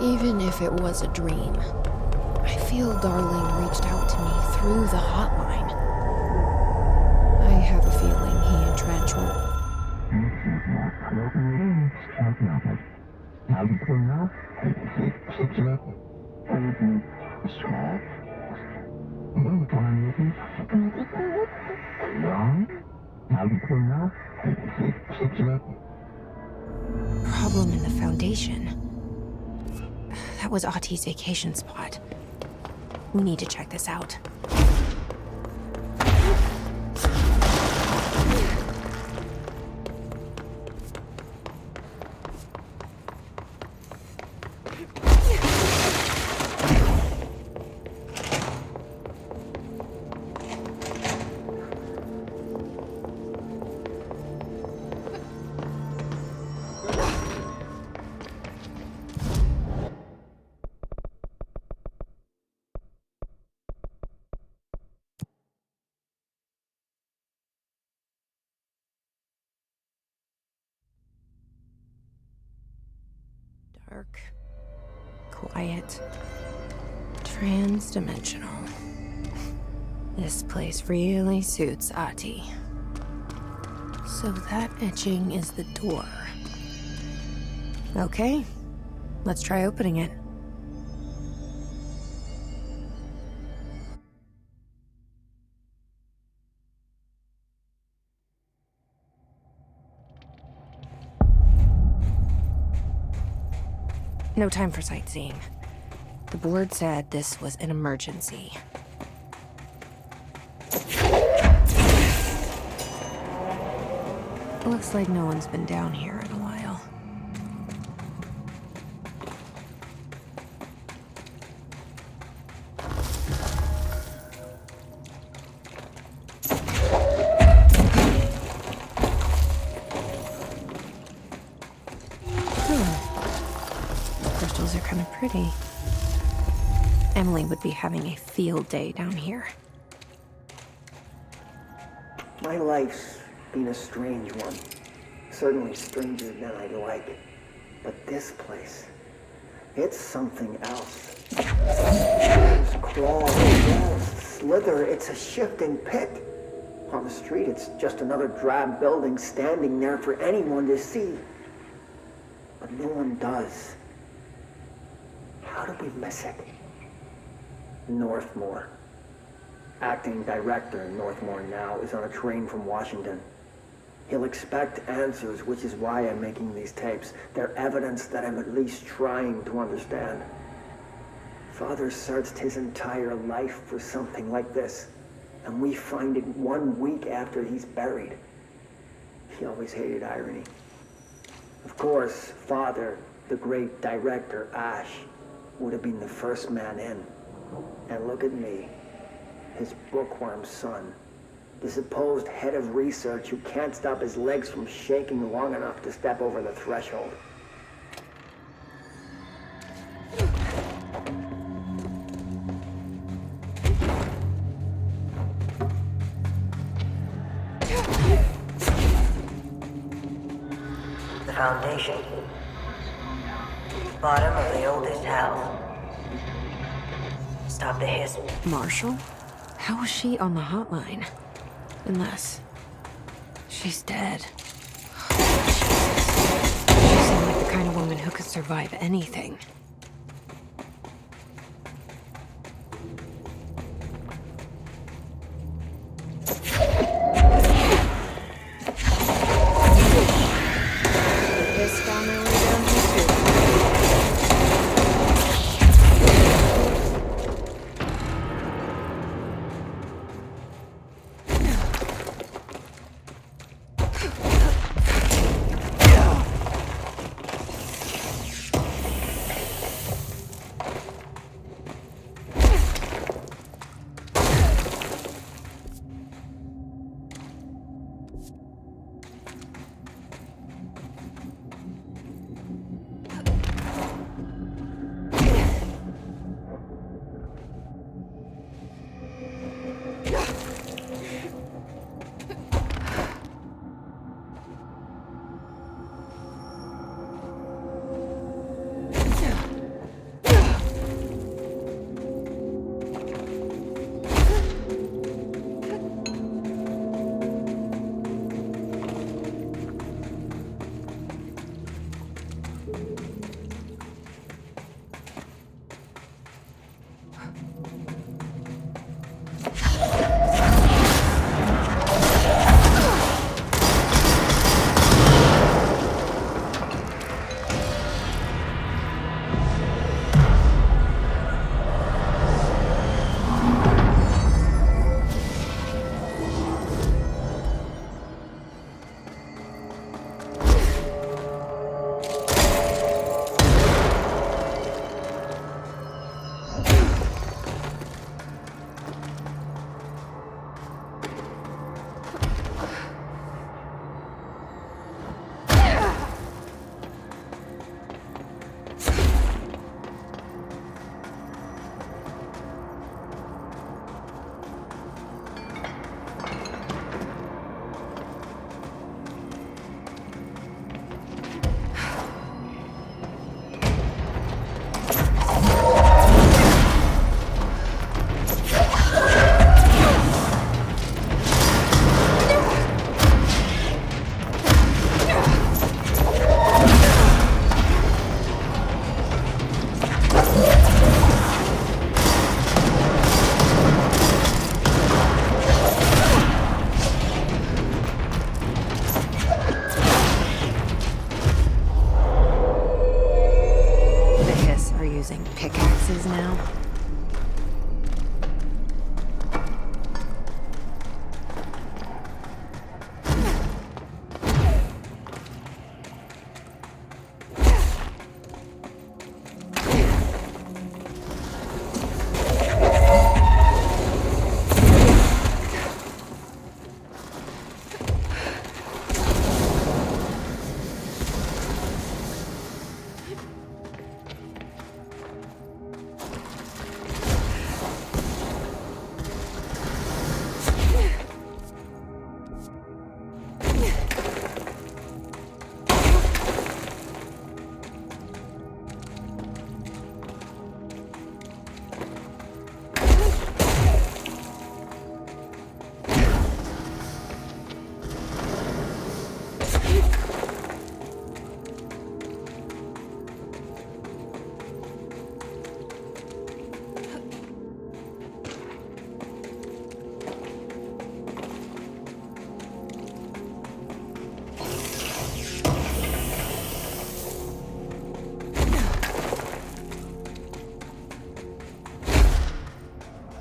Even if it was a dream, I feel Darling reached out to me through the hotline. I have a feeling he and Trench will... Problem in the foundation. That was Ahti's vacation spot. We need to check this out. Dark, quiet, trans-dimensional. This place really suits Ahti. So that etching is the door. Okay, let's try opening it. No time for sightseeing. The board said this was an emergency. Looks like no one's been down here in a while. Crystals are kind of pretty. Emily would be having a field day down here. My life's been a strange one. Certainly stranger than I'd like. But this place, it's something else. Walls crawl, walls slither, it's a shifting pit. On the street, it's just another drab building standing there for anyone to see. But no one does. How did we miss it? Northmore. Acting director in Northmore now is on a train from Washington. He'll expect answers, which is why I'm making these tapes. They're evidence that I'm at least trying to understand. Father searched his entire life for something like this, and we find it 1 week after he's buried. He always hated irony. Of course, Father, the great director, Ash, would have been the first man in. And look at me, his bookworm son, the supposed head of research who can't stop his legs from shaking long enough to step over the threshold. The foundation. Bottom of the oldest house. Stop the hiss. Marshall? How is she on the hotline? Unless... she's dead. Jesus. She seemed like the kind of woman who could survive anything. This found their way down here too. using pickaxes now?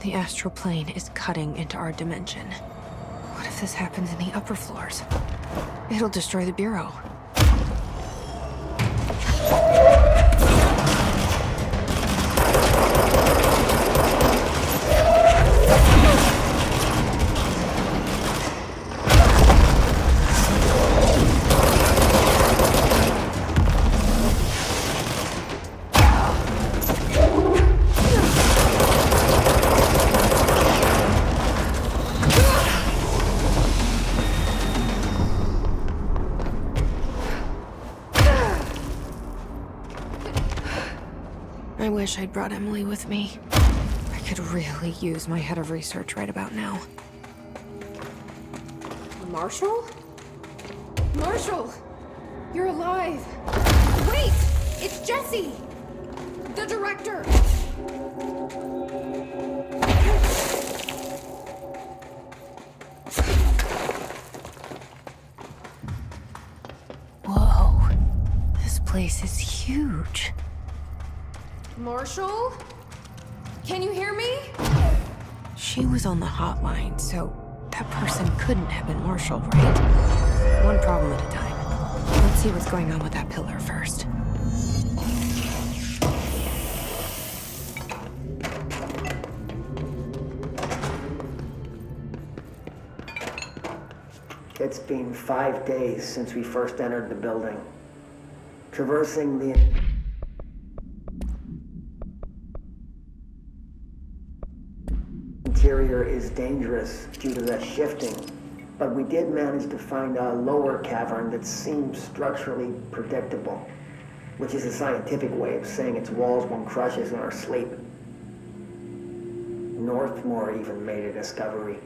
The Astral Plane is cutting into our dimension. What if this happens in the upper floors? It'll destroy the Bureau. I wish I'd brought Emily with me. I could really use my head of research right about now. Marshall? Marshall! You're alive! Wait! It's Jesse! The director! Whoa. This place is huge. Marshall? Can you hear me? She was on the hotline, so that person couldn't have been Marshall, right? One problem at a time. Let's see what's going on with that pillar first. It's been 5 days since we first entered the building. Traversing the interior is dangerous due to the shifting, but we did manage to find a lower cavern that seems structurally predictable, which is a scientific way of saying its walls won't crush us in our sleep. Northmore even made a discovery.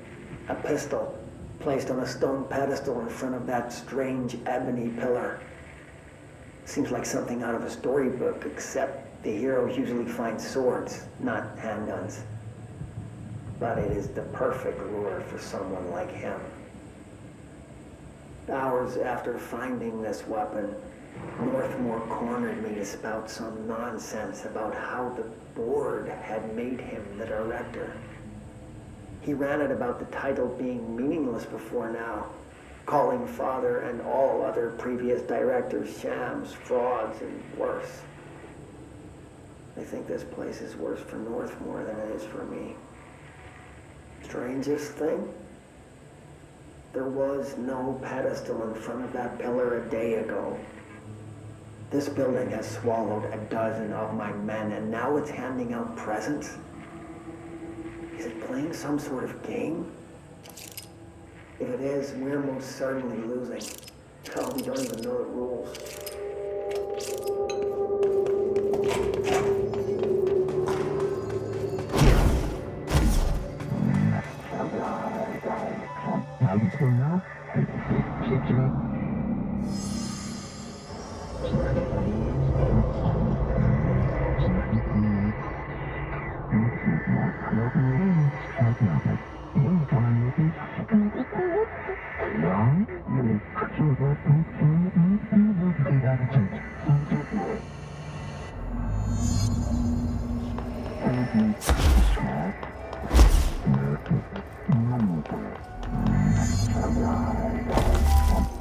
A pistol placed on a stone pedestal in front of that strange ebony pillar. Seems like something out of a storybook, except the heroes usually find swords, not handguns. But it is the perfect lure for someone like him. Hours after finding this weapon, Northmore cornered me to spout some nonsense about how the board had made him the director. He ranted about the title being meaningless before now, calling Father and all other previous directors shams, frauds, and worse. I think this place is worse for Northmore than it is for me. Strangest thing? There was no pedestal in front of that pillar a day ago. This building has swallowed a dozen of my men, and now it's handing out presents? Is it playing some sort of game? If it is, we're most certainly losing. Hell, we don't even know the rules.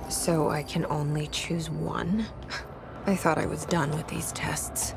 So I can only choose one? I thought I was done with these tests.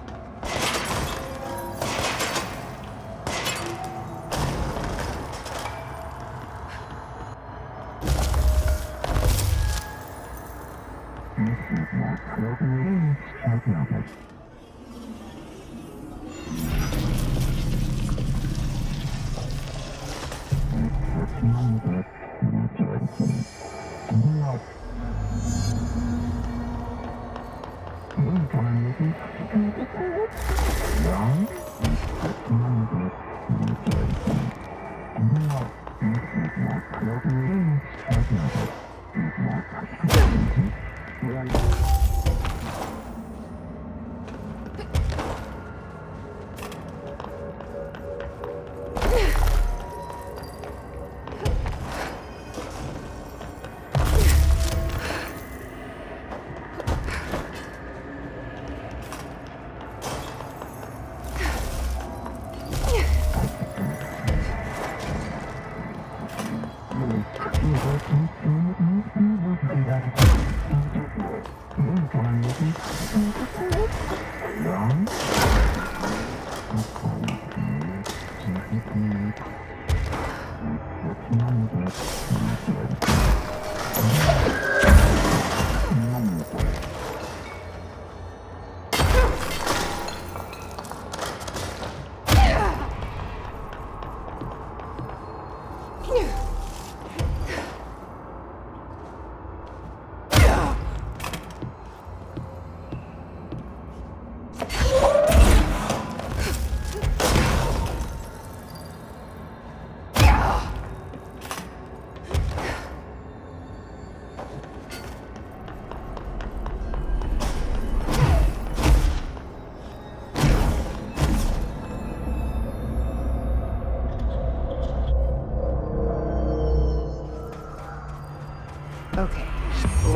Okay,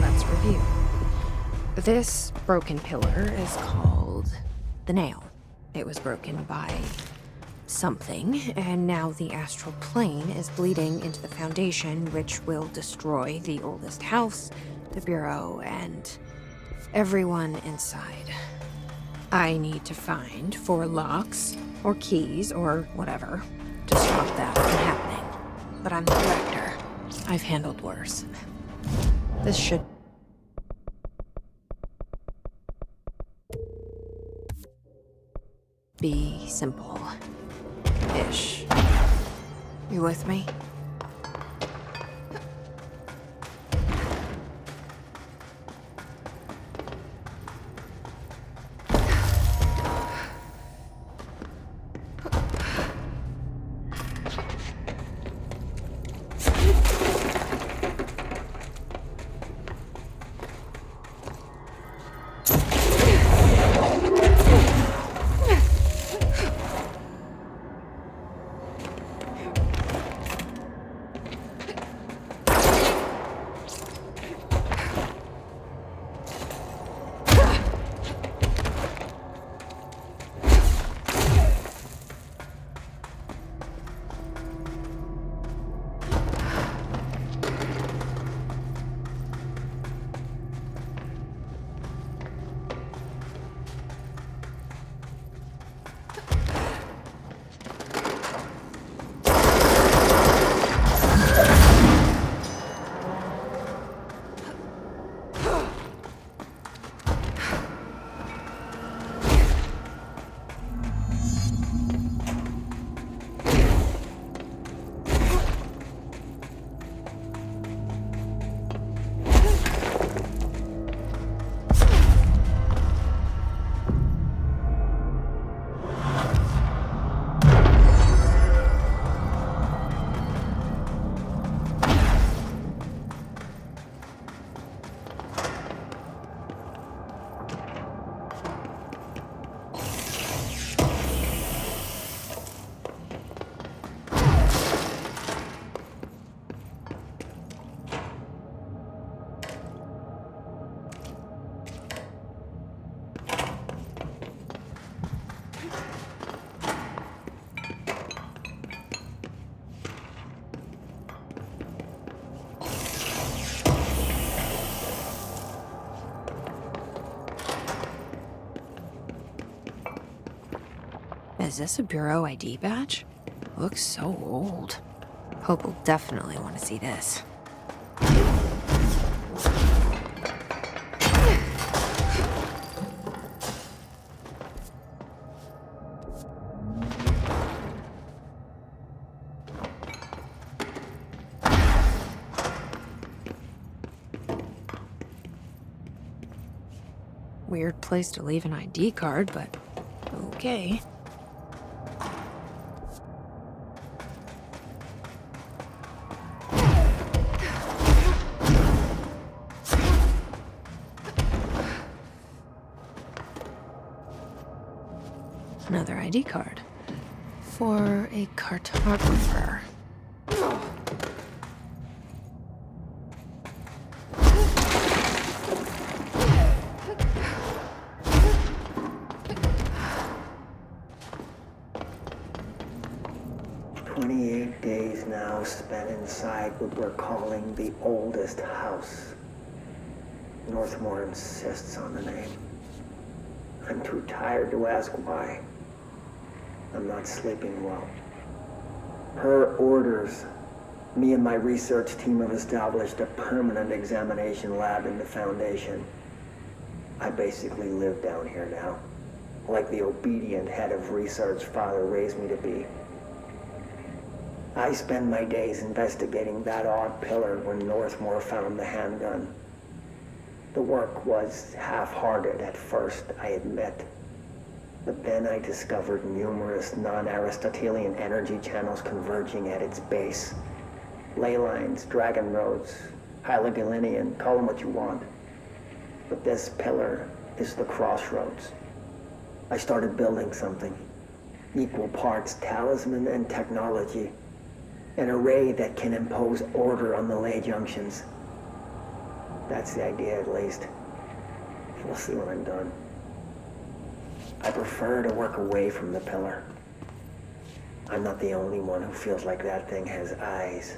let's review. This broken pillar is called the nail. It was broken by something, and now the astral plane is bleeding into the foundation, which will destroy the oldest house, the bureau, and everyone inside. I need to find 4 locks, or keys, or whatever, to stop that from happening. But I'm the director. I've handled worse. This should be simple-ish. You with me? Is this a Bureau ID badge? Looks so old. Hope will definitely want to see this. Weird place to leave an ID card, but okay. Another ID card. For a cartographer. Oh. Days now spent inside what we're calling the oldest house. Northmore insists on the name. I'm too tired to ask why. I'm not sleeping well. Her orders. Me and my research team have established a permanent examination lab in the Foundation. I basically live down here now, like the obedient head of research Father raised me to be. I spend my days investigating that odd pillar when Northmore found the handgun. The work was half-hearted at first, I admit. But then I discovered numerous non-Aristotelian energy channels converging at its base. Ley lines, dragon roads, Hylogalinian, call them what you want. But this pillar is the crossroads. I started building something. Equal parts talisman and technology. An array that can impose order on the ley junctions. That's the idea, at least. We'll see when I'm done. I prefer to work away from the pillar. I'm not the only one who feels like that thing has eyes.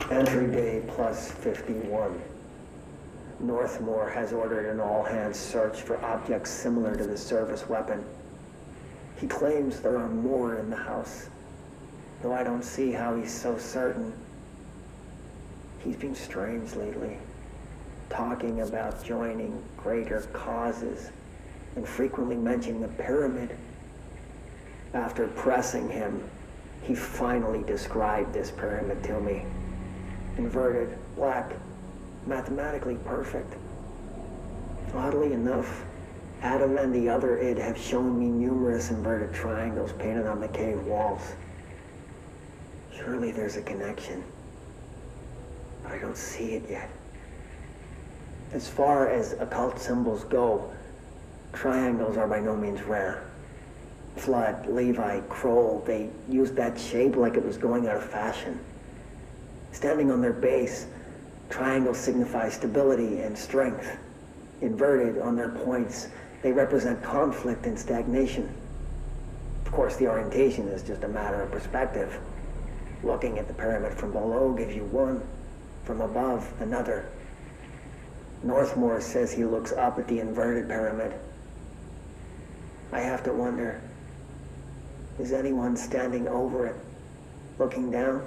Entry day plus 51. Northmore has ordered an all-hands search for objects similar to the service weapon. He claims there are more in the house, though I don't see how he's so certain. He's been strange lately, talking about joining greater causes and frequently mentioning the pyramid. After pressing him, he finally described this pyramid to me. Inverted, black, mathematically perfect. Oddly enough, Adam and the other id have shown me numerous inverted triangles painted on the cave walls. Surely there's a connection, but I don't see it yet. As far as occult symbols go, triangles are by no means rare. Flood, Levi, Kroll, they used that shape like it was going out of fashion. Standing on their base, triangles signify stability and strength. Inverted on their points, they represent conflict and stagnation. Of course, the orientation is just a matter of perspective. Looking at the pyramid from below gives you one, from above another. Northmore says he looks up at the inverted pyramid. I have to wonder, is anyone standing over it, looking down?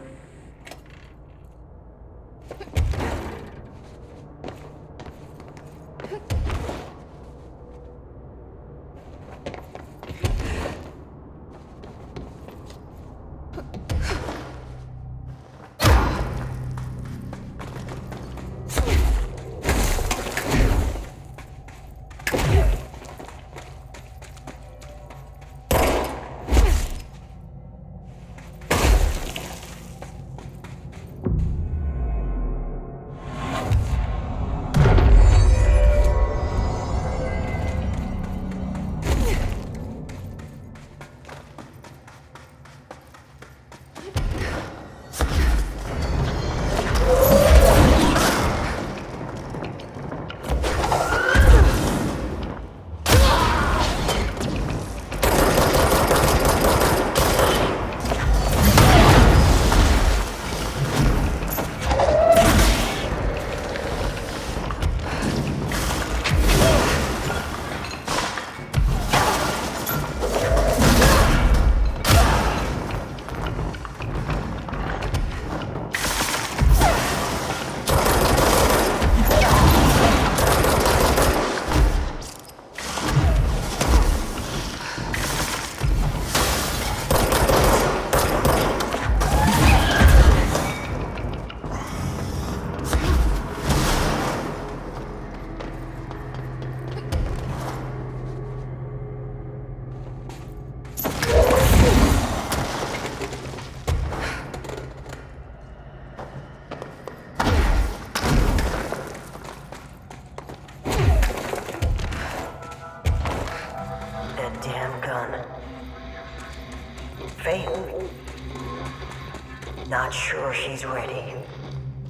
Not sure she's ready.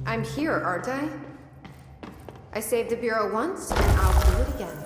I'm here, aren't I? I saved the Bureau once, and I'll do it again.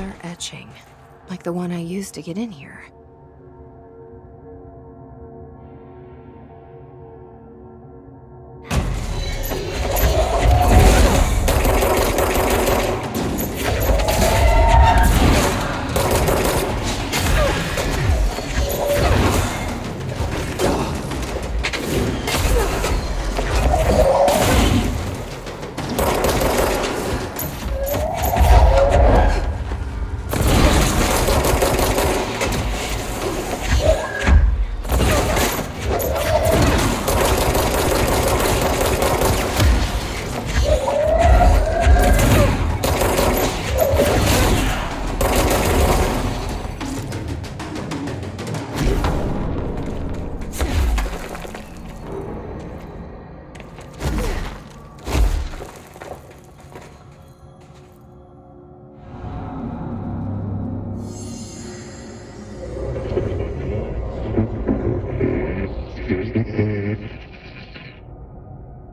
another etching, like the one I used to get in here.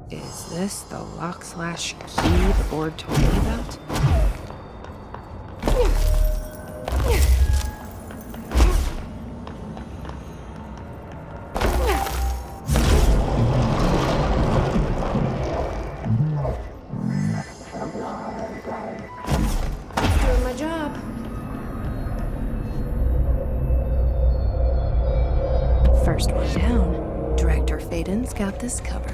Is this the lock/key the board told me about? Doing my job. First one down. Director Faden's got this covered.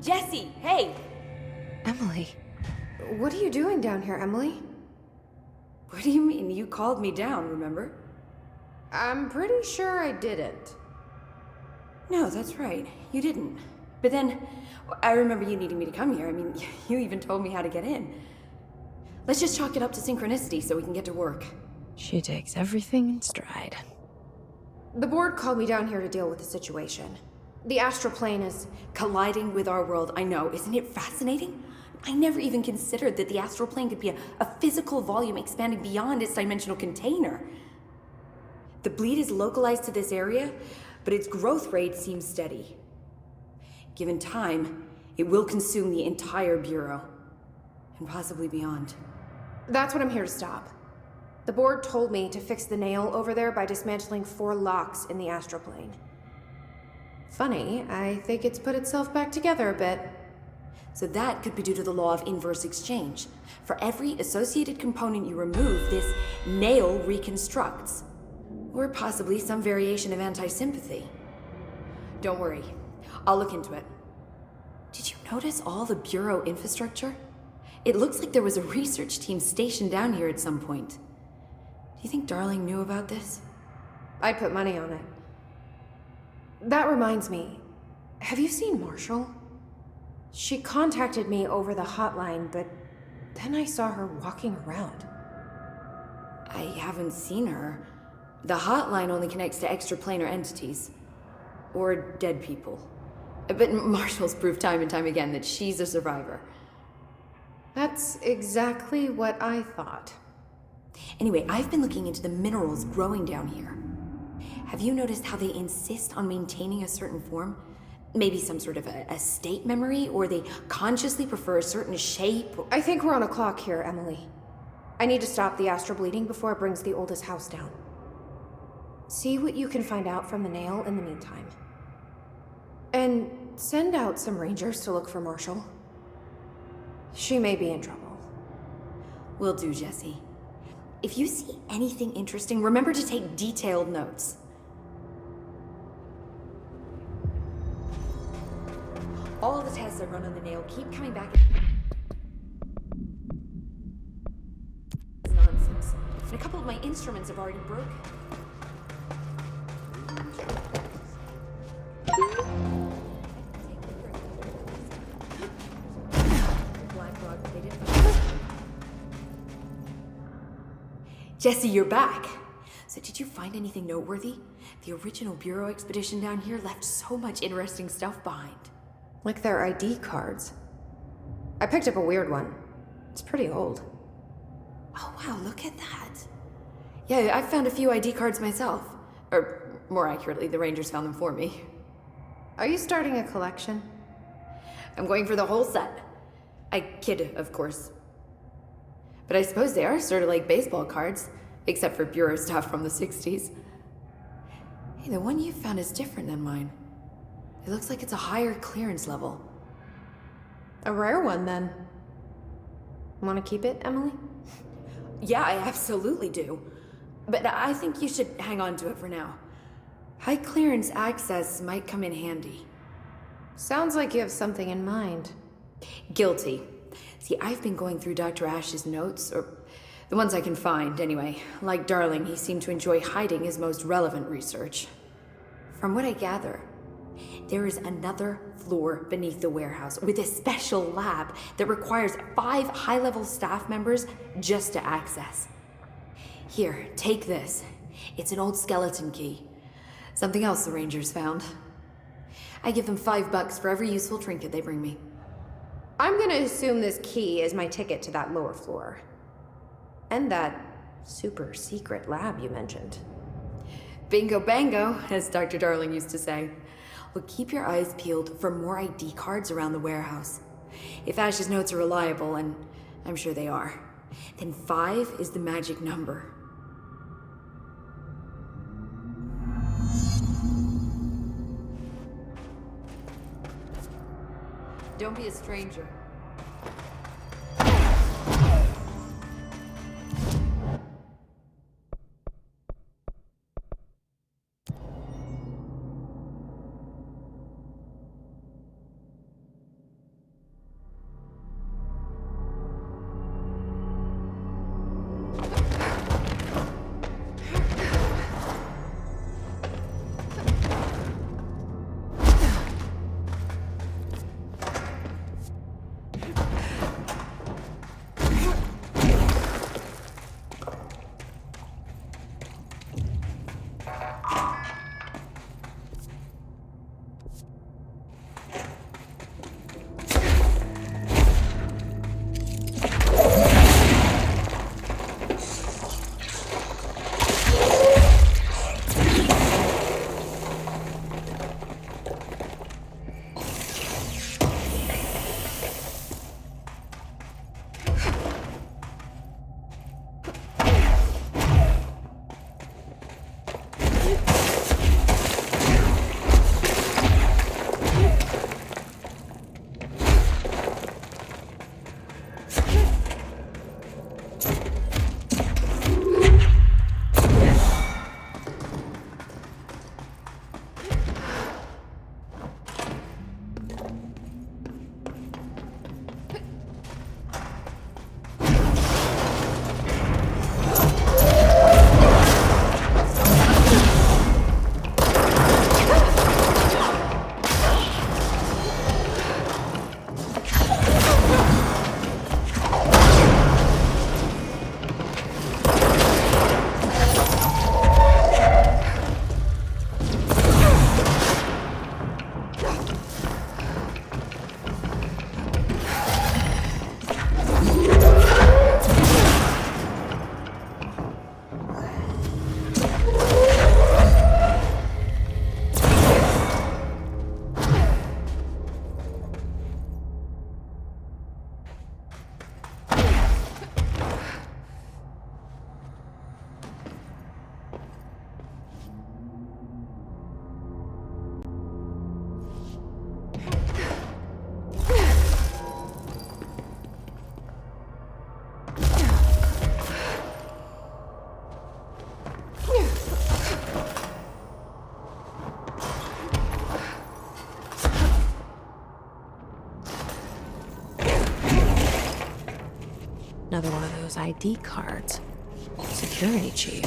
Jesse, hey! Emily. What are you doing down here, Emily? What do you mean? You called me down, remember? I'm pretty sure I didn't. No, that's right. You didn't. But then, I remember you needing me to come here. I mean, you even told me how to get in. Let's just chalk it up to synchronicity so we can get to work. She takes everything in stride. The board called me down here to deal with the situation. The Astral Plane is Colliding with our world, I know. Isn't it fascinating? I never even considered that the Astral Plane could be a physical volume expanding beyond its dimensional container. The bleed is localized to this area, but its growth rate seems steady. Given time, it will consume the entire Bureau, and possibly beyond. That's what I'm here to stop. The board told me to fix the nail over there by dismantling 4 locks in the Astral Plane. Funny, I think it's put itself back together a bit. So that could be due to the law of inverse exchange. For every associated component you remove, this nail reconstructs. Or possibly some variation of anti-sympathy. Don't worry, I'll look into it. Did you notice all the Bureau infrastructure? It looks like there was a research team stationed down here at some point. Do you think Darling knew about this? I'd put money on it. That reminds me, have you seen Marshall? She contacted me over the hotline, but then I saw her walking around. I haven't seen her. The hotline only connects to extraplanar entities. Or dead people. But Marshall's proved time and time again that she's a survivor. That's exactly what I thought. Anyway, I've been looking into the minerals growing down here. Have you noticed how they insist on maintaining a certain form? Maybe some sort of a state memory, or they consciously prefer a certain shape? I think we're on a clock here, Emily. I need to stop the astral bleeding before it brings the oldest house down. See what you can find out from the nail in the meantime. And Send out some rangers to look for Marshall. She may be in trouble. Will do, Jesse. If you see anything interesting, remember to take detailed notes. All the tests I run on the nail keep coming back. Nonsense. And a couple of my instruments have already broken. Jesse, you're back. So did you find anything noteworthy? The original Bureau expedition down here left so much interesting stuff behind. Like their ID cards. I picked up a weird one. It's pretty old. Oh wow, look at that. Yeah, I found a few ID cards myself. Or more accurately, the Rangers found them for me. Are you starting a collection? I'm going for the whole set. I kid, of course. But I suppose they are sort of like baseball cards, except for Bureau stuff from the 60s. Hey, the one you found is different than mine. It looks like it's a higher clearance level. A rare one, then. Want to keep it, Emily? Yeah, I absolutely do. But I think you should hang on to it for now. High clearance access might come in handy. Sounds like you have something in mind. Guilty. See, I've been going through Dr. Ash's notes, or the ones I can find, anyway. Like Darling, he seemed to enjoy hiding his most relevant research. From what I gather, there is another floor beneath the warehouse with a special lab that requires 5 high-level staff members just to access. Here, take this. It's an old skeleton key. Something else the Rangers found. I give them $5 for every useful trinket they bring me. I'm gonna assume this key is my ticket to that lower floor. And that super secret lab you mentioned. Bingo bango, as Dr. Darling used to say. Well, keep your eyes peeled for more ID cards around the warehouse. If Ash's notes are reliable, and I'm sure they are, then 5 is the magic number. Don't be a stranger. Another one of those ID cards. Security chief.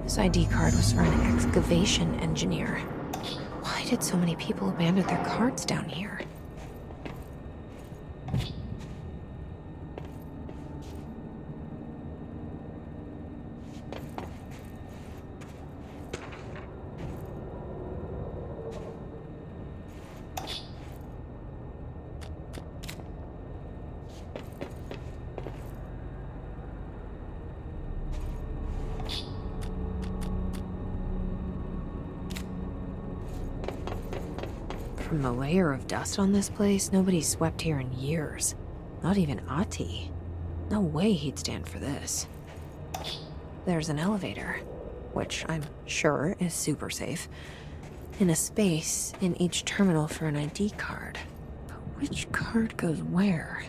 This ID card was for an excavation engineer. Why did so many people abandon their cards down here? From the layer of dust on this place, nobody's swept here in years. Not even Ati. No way he'd stand for this. There's an elevator, which I'm sure is super safe, in a space in each terminal for an ID card. But which card goes where?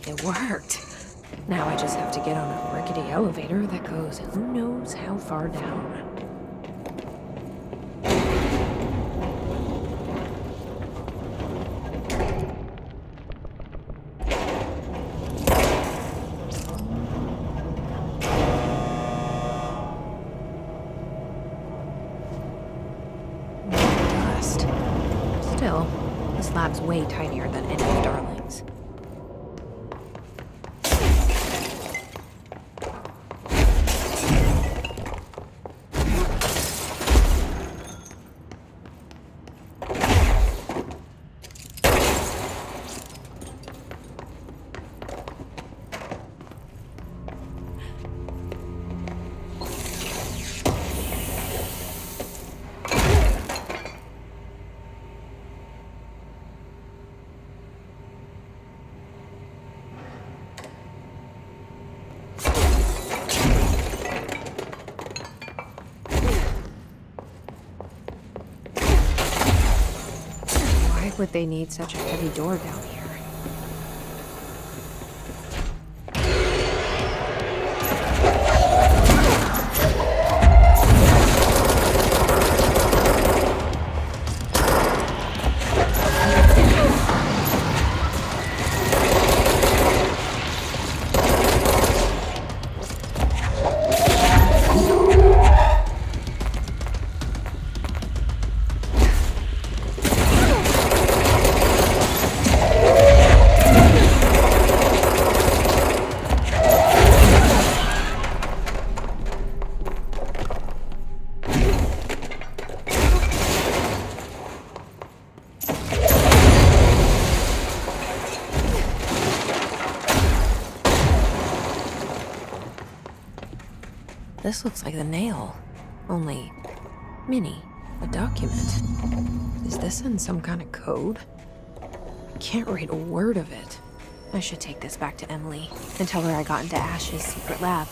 It worked. Now I just have to get on a rickety elevator that goes who knows how far down. Dust. Still, this lab's way tinier than any of the Darlings. Why would they need such a heavy door down here? This looks like the nail, only mini, a document. Is this in some kind of code? I can't read a word of it. I should take this back to Emily and tell her I got into Ash's secret lab.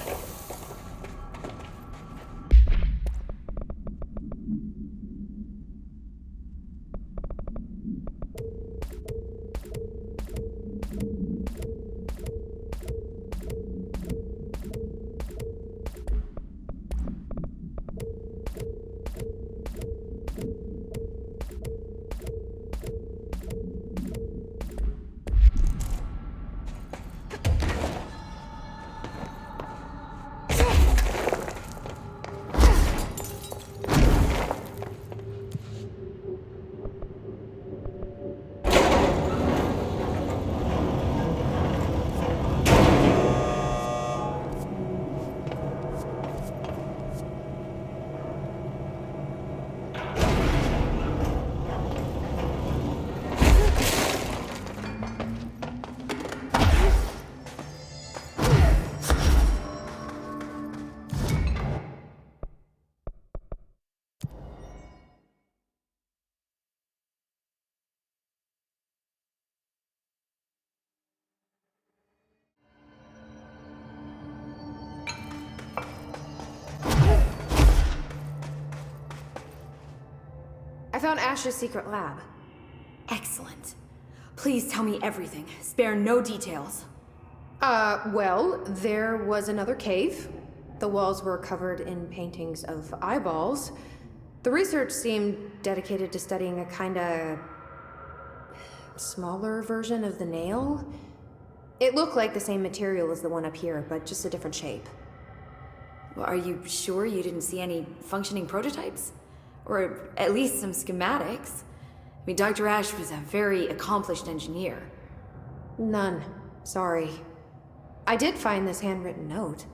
found Ash's secret lab. Excellent. Please tell me everything. Spare no details. Well, there was another cave. The walls were covered in paintings of eyeballs. The research seemed dedicated to studying a kinda smaller version of the nail. It looked like the same material as the one up here, but just a different shape. Well, are you sure you didn't see any functioning prototypes? Or at least some schematics? I mean, Dr. Ash was a very accomplished engineer. None. Sorry. I did find this handwritten note.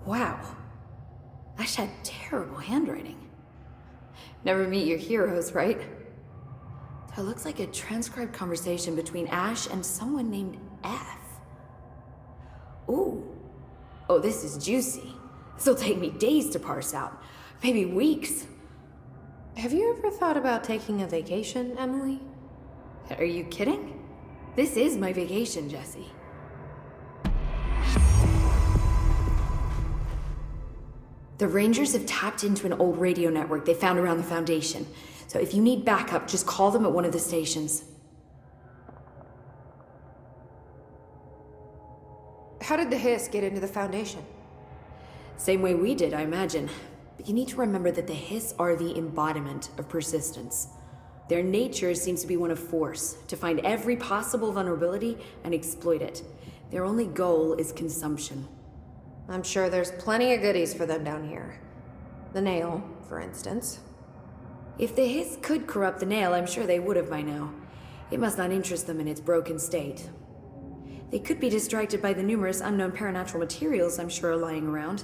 Wow. Ash had terrible handwriting. Never meet your heroes, right? That looks like a transcribed conversation between Ash and someone named F. Ooh. Oh, this is juicy. This'll take me days to parse out. Maybe weeks. Have you ever thought about taking a vacation, Emily? Are you kidding? This is my vacation, Jesse. The Rangers have tapped into an old radio network they found around the Foundation. So if you need backup, just call them at one of the stations. How did the Hiss get into the Foundation? Same way we did, I imagine. But you need to remember that the Hiss are the embodiment of persistence. Their nature seems to be one of force, to find every possible vulnerability and exploit it. Their only goal is consumption. I'm sure there's plenty of goodies for them down here. The nail, for instance. If the Hiss could corrupt the nail, I'm sure they would have by now. It must not interest them in its broken state. They could be distracted by the numerous unknown paranatural materials I'm sure are lying around.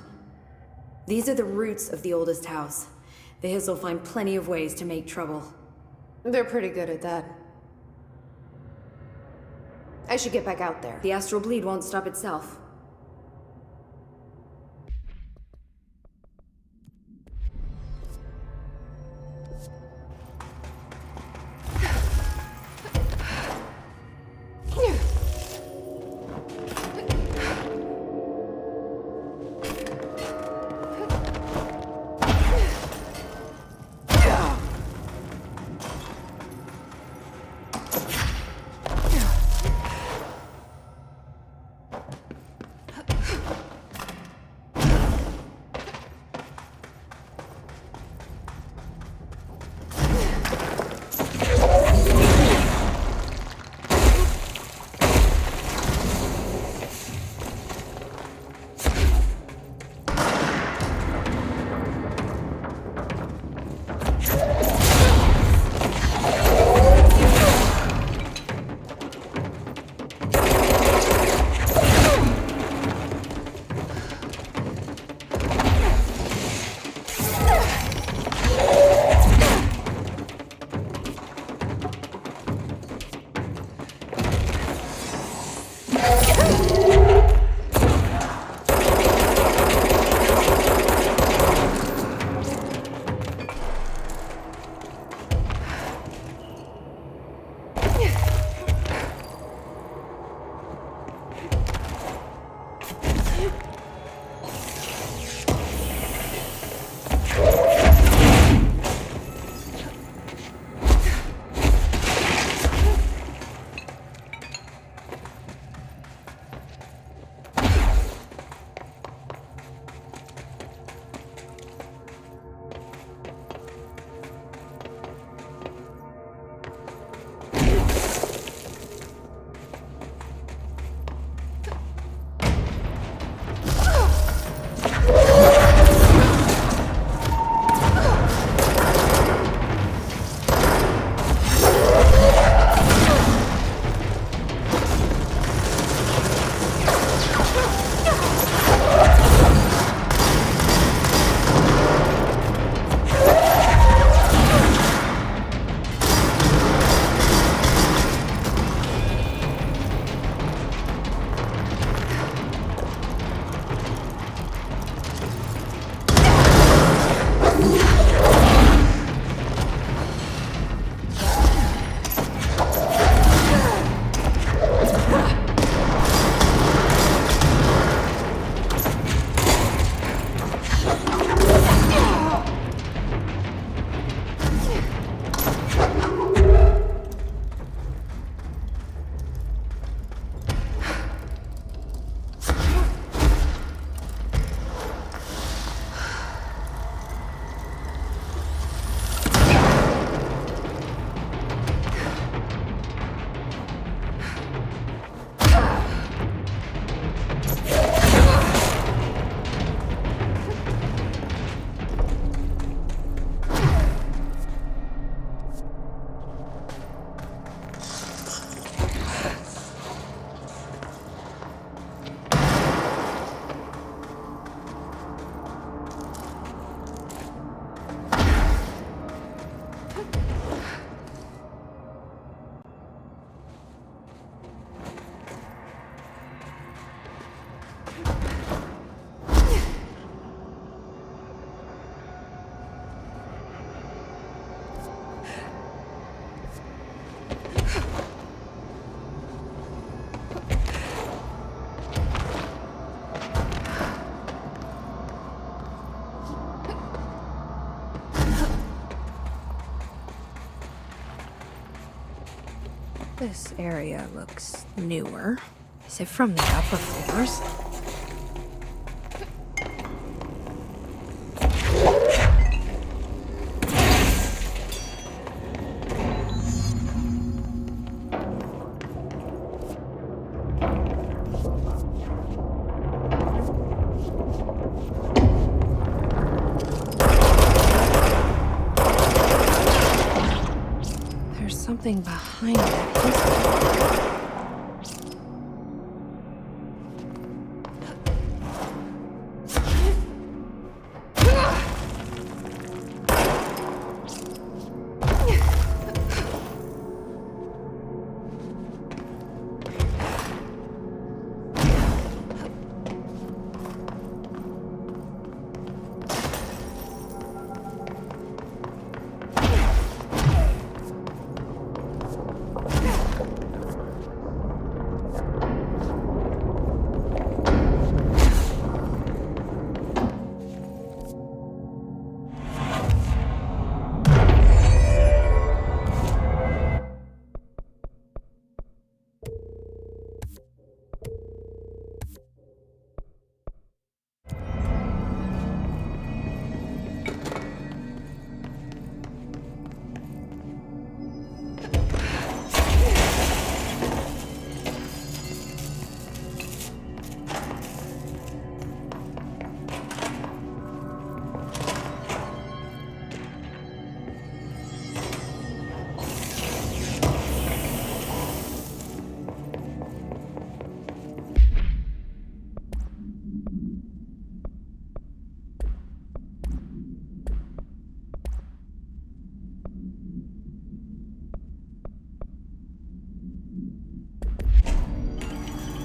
These are the roots of the oldest house. The Hiss will find plenty of ways to make trouble. They're pretty good at that. I should get back out there. The astral bleed won't stop itself. This area looks newer. Is it from the upper floors? There's something behind it.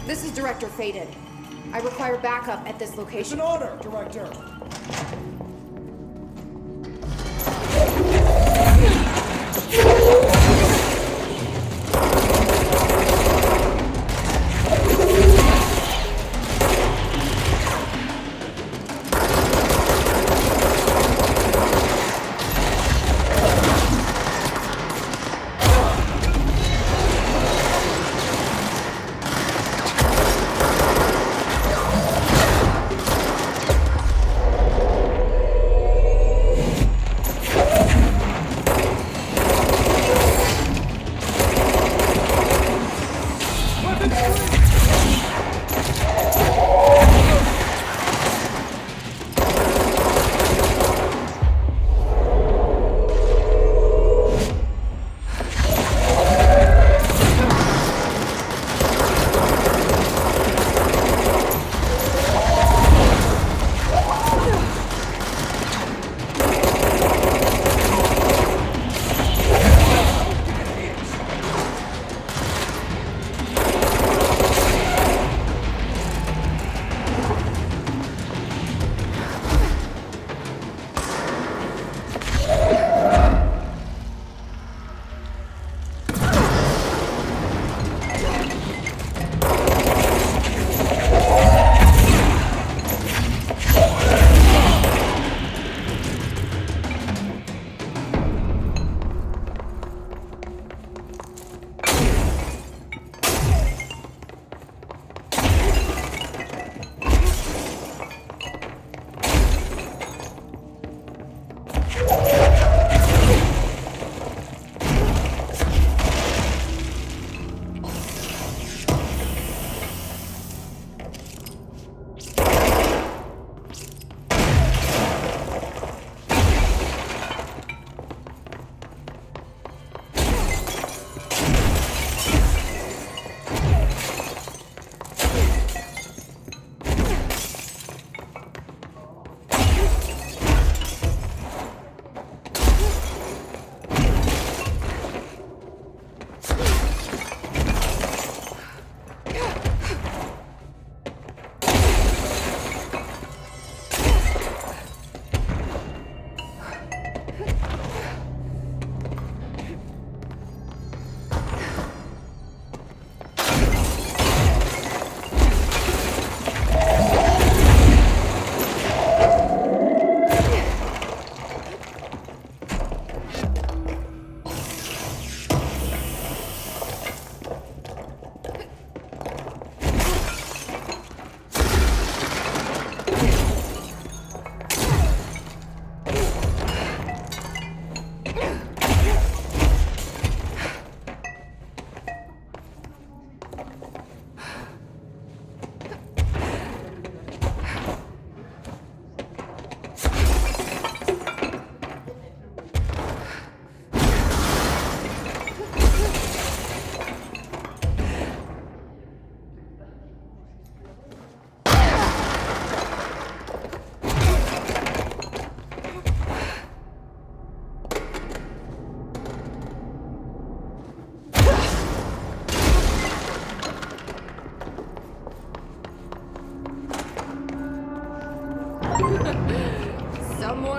This is Director Faded. I require backup at this It's location. an honor, Director.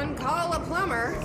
someone call a plumber.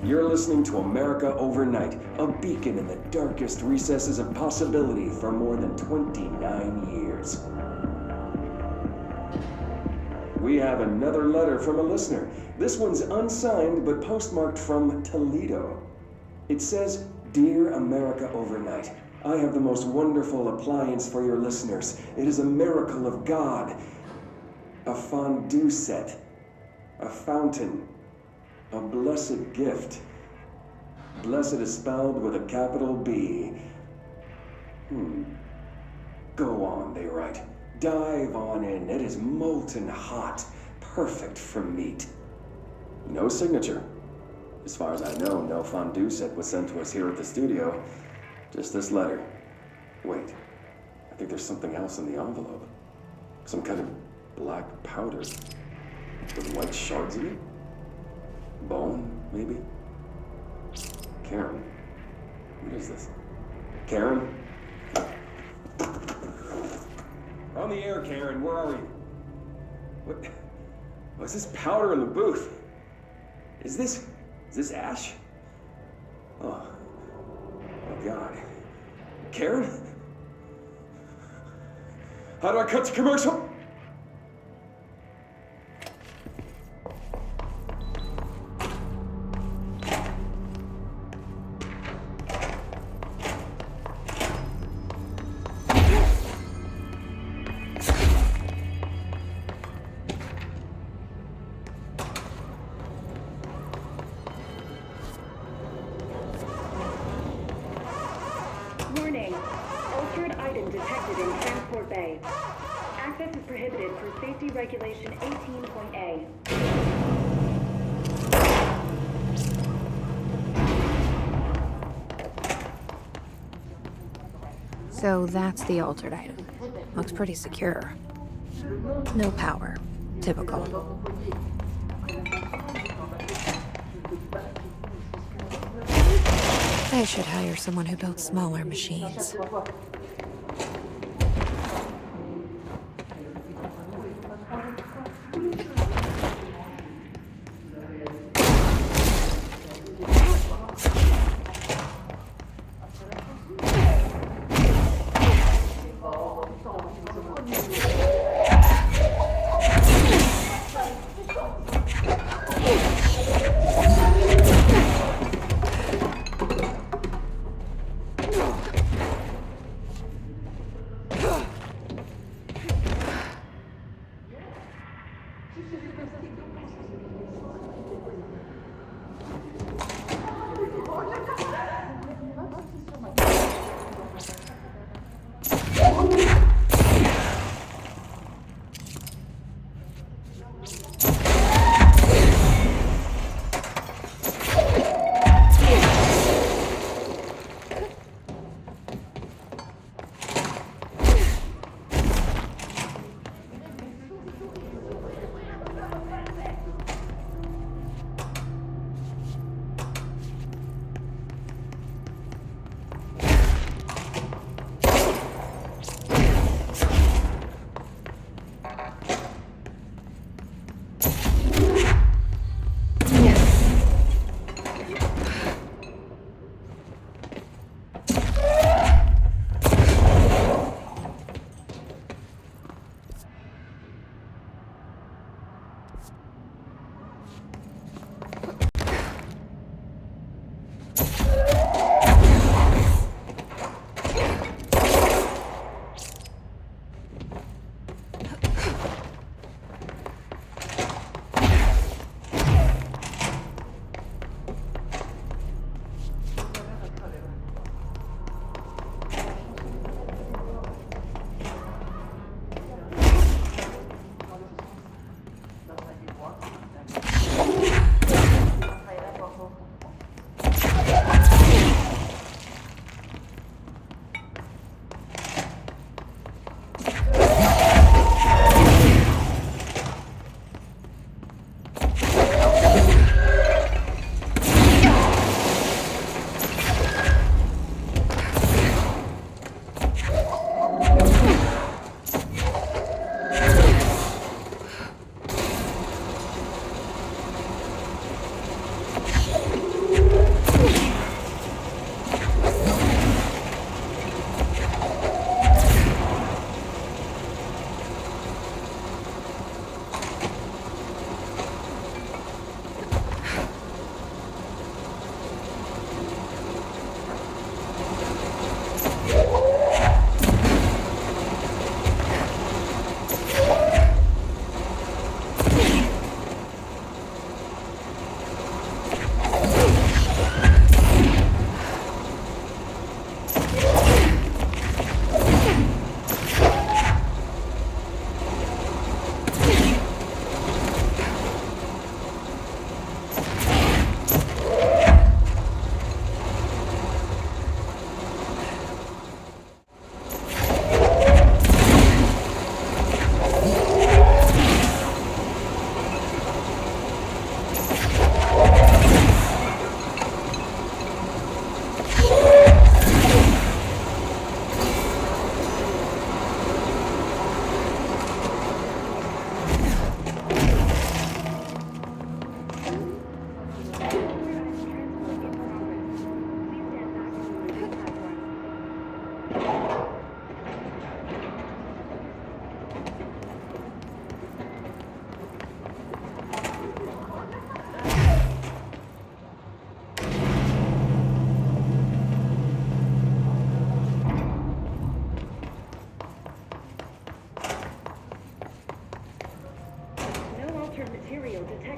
You're listening to America Overnight, a beacon in the darkest recesses of possibility for more than 29 years. We have another letter from a listener. This one's unsigned but postmarked from Toledo. It says, "Dear America Overnight, I have the most wonderful appliance for your listeners. It is a miracle of God. A fondue set. A fountain. A blessed gift. Blessed is spelled with a capital B. Go on, they write. Dive on in. It is molten hot. Perfect for meat." No signature. As far as I know, no fondue set was sent to us here at the studio. Just this letter. Wait, I think there's something else in the envelope. Some kind of black powder with white shards in it? Bone, maybe? Karen. What is this? Karen? We're on the air, Karen. Where are you? What's this powder in the booth? Is this ash? Oh God. Karen? How do I cut to commercial? Warning. Altered item detected in Transport Bay. Access is prohibited for Safety Regulation 18.A. So that's the altered item. Looks pretty secure. No power. Typical. I should hire someone who builds smaller machines.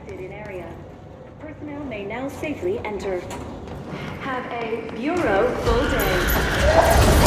detected in area. Personnel may now safely enter. Have a Bureau full day.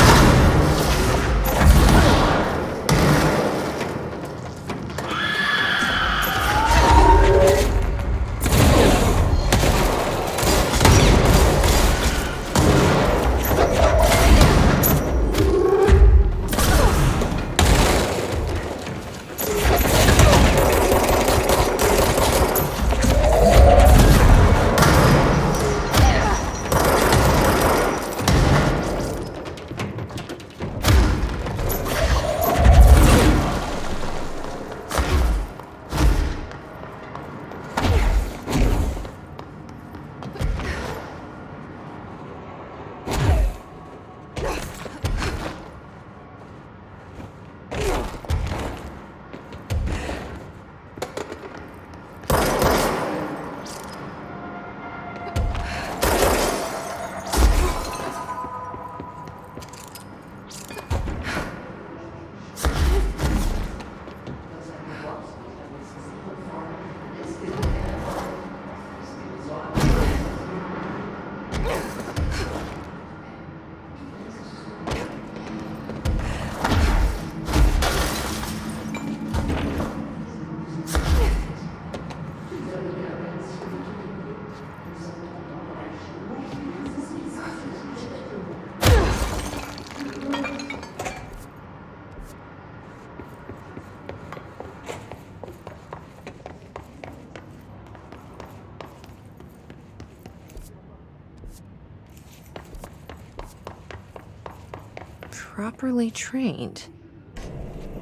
Properly trained.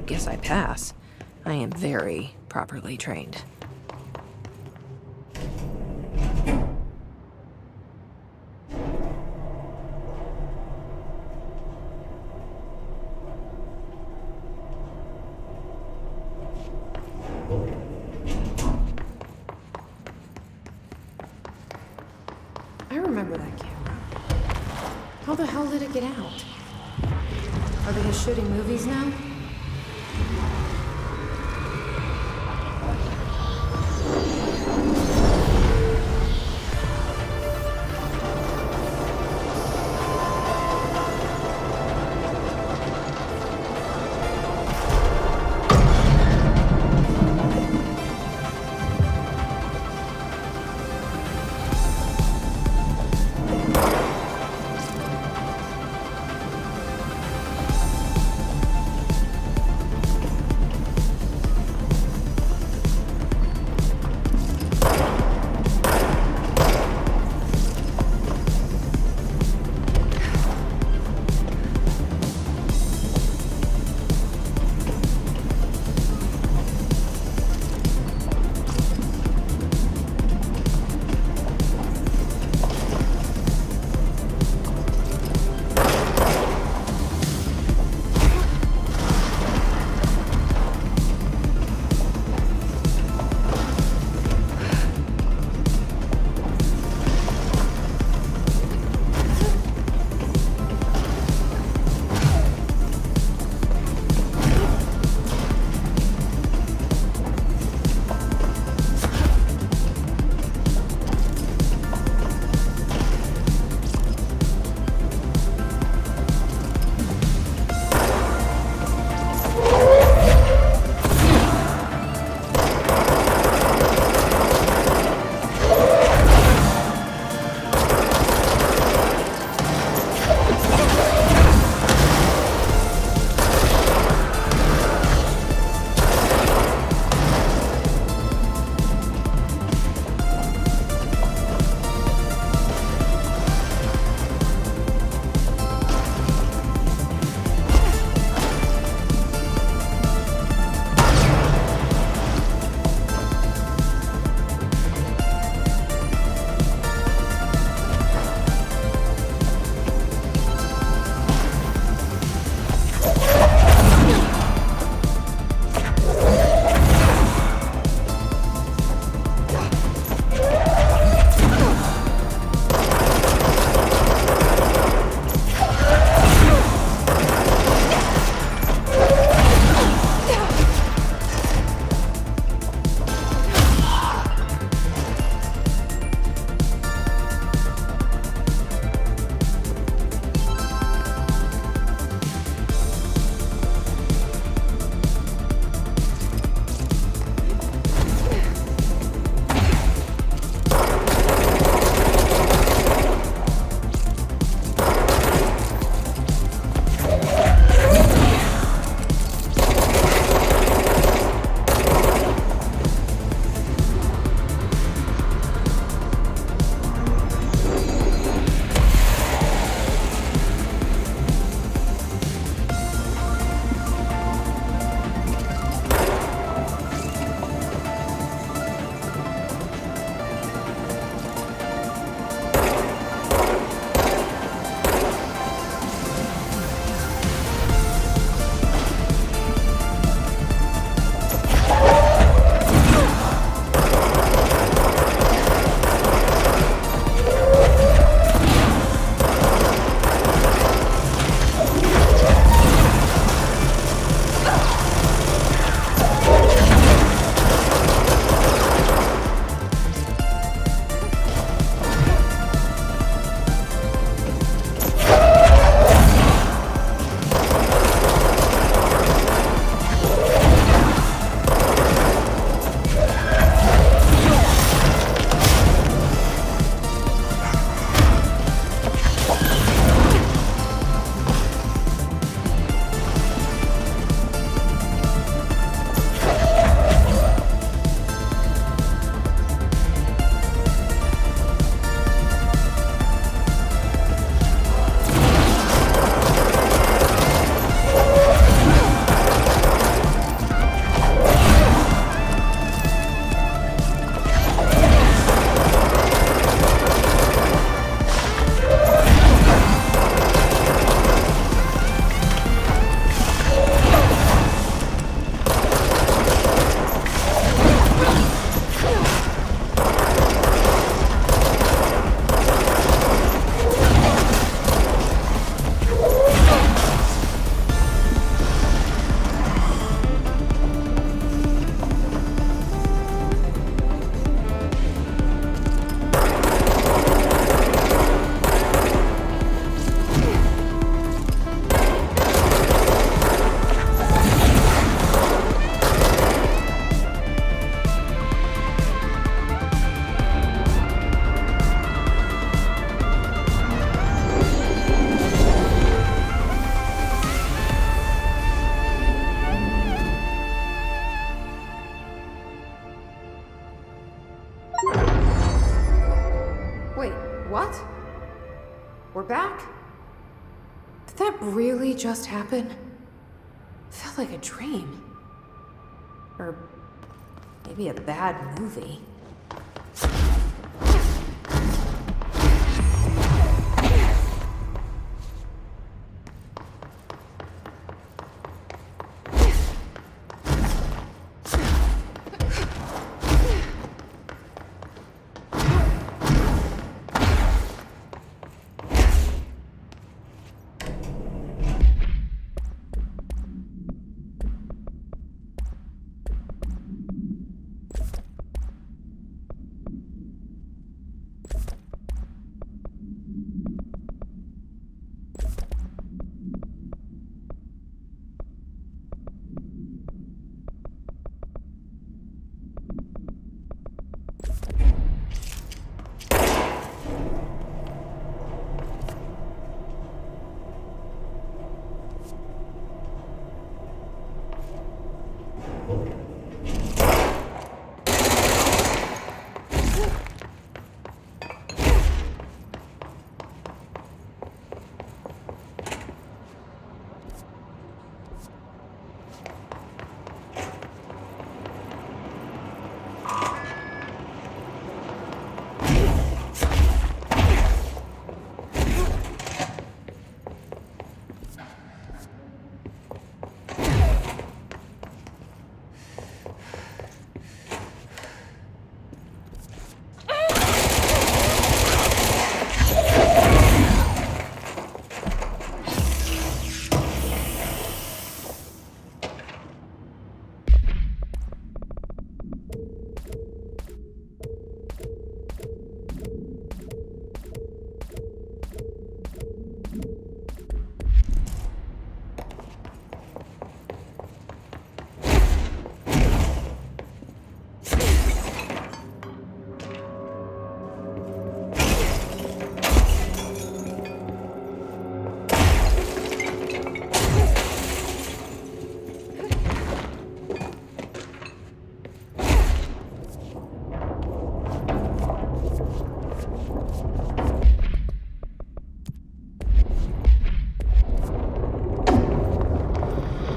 Guess I pass. I am very properly trained. I remember that camera. How the hell did it get out? Are they just shooting movies now? back? Did that really just happen? Felt like a dream. Or maybe a bad movie.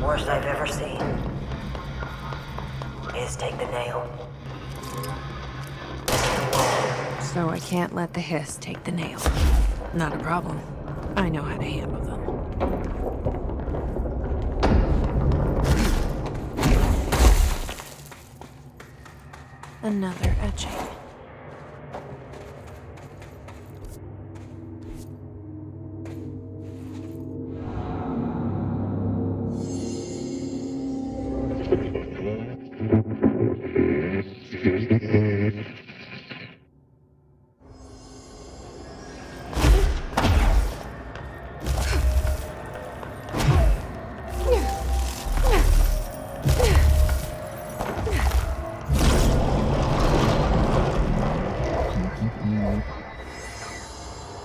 Worst I've ever seen is take the nail. So I can't let the hiss take the nail. Not a problem. I know how to handle them. Another etching.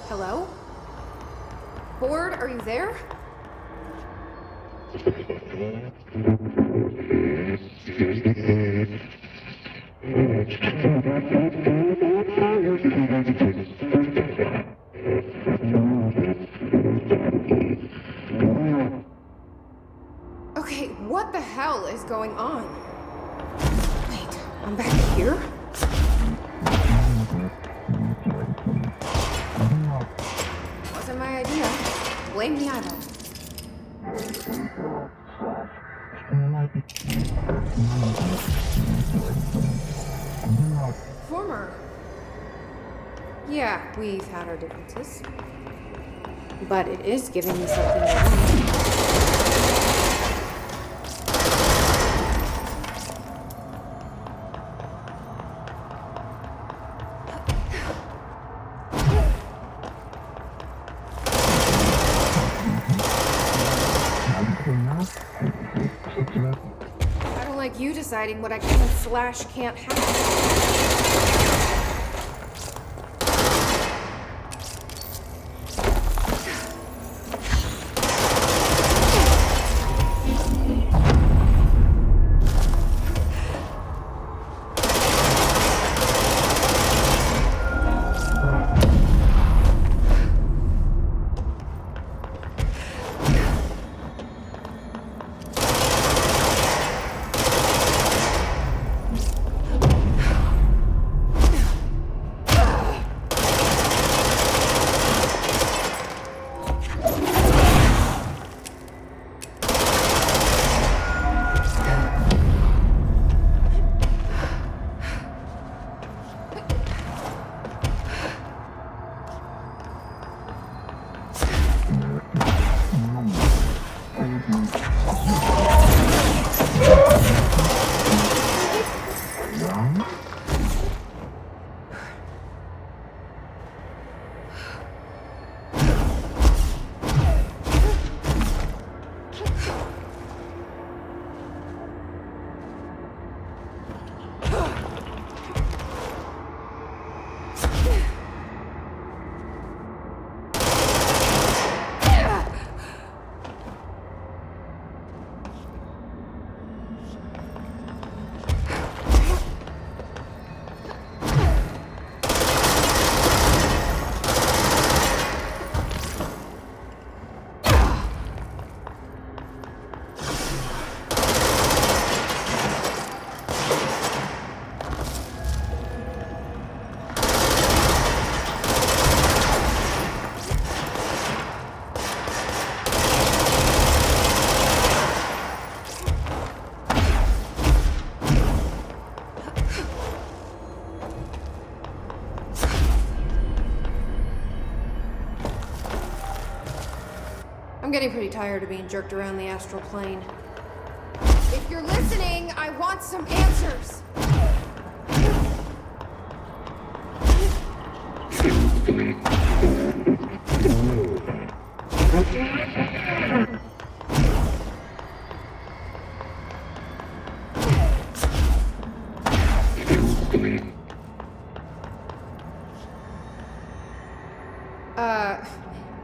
Hello? Ford, are you there? Okay, what the hell is going on? Wait, I'm back here? Wasn't my idea. Blame the eyeball. Former. Yeah, we've had our differences. But it is giving me something to learn. I don't like you deciding what I can/can't have. getting pretty tired of being jerked around the astral plane. If you're listening, I want some answers!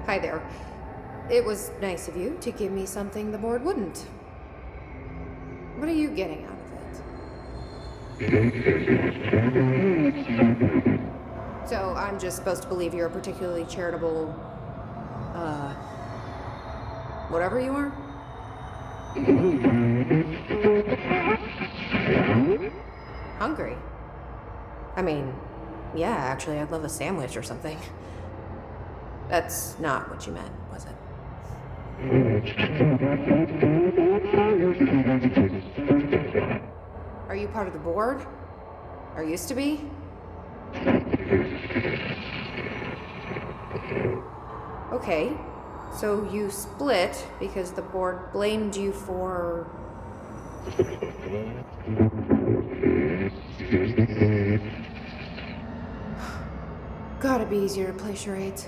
Hi there. It was nice of you to give me something the board wouldn't. What are you getting out of it? So I'm just supposed to believe you're a particularly charitable, whatever you are? Hungry? I mean, yeah, actually, I'd love a sandwich or something. That's not what you meant, was it? Are you part of the board? Or used to be? Okay, so you split because the board blamed you for... Gotta be easier to play charades.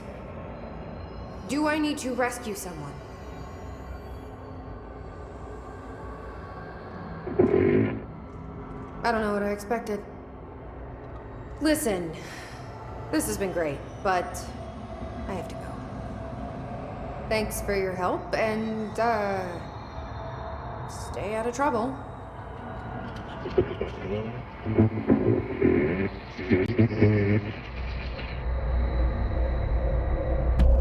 Do I need to rescue someone? I don't know what I expected. Listen, this has been great, but I have to go. Thanks for your help, and, stay out of trouble.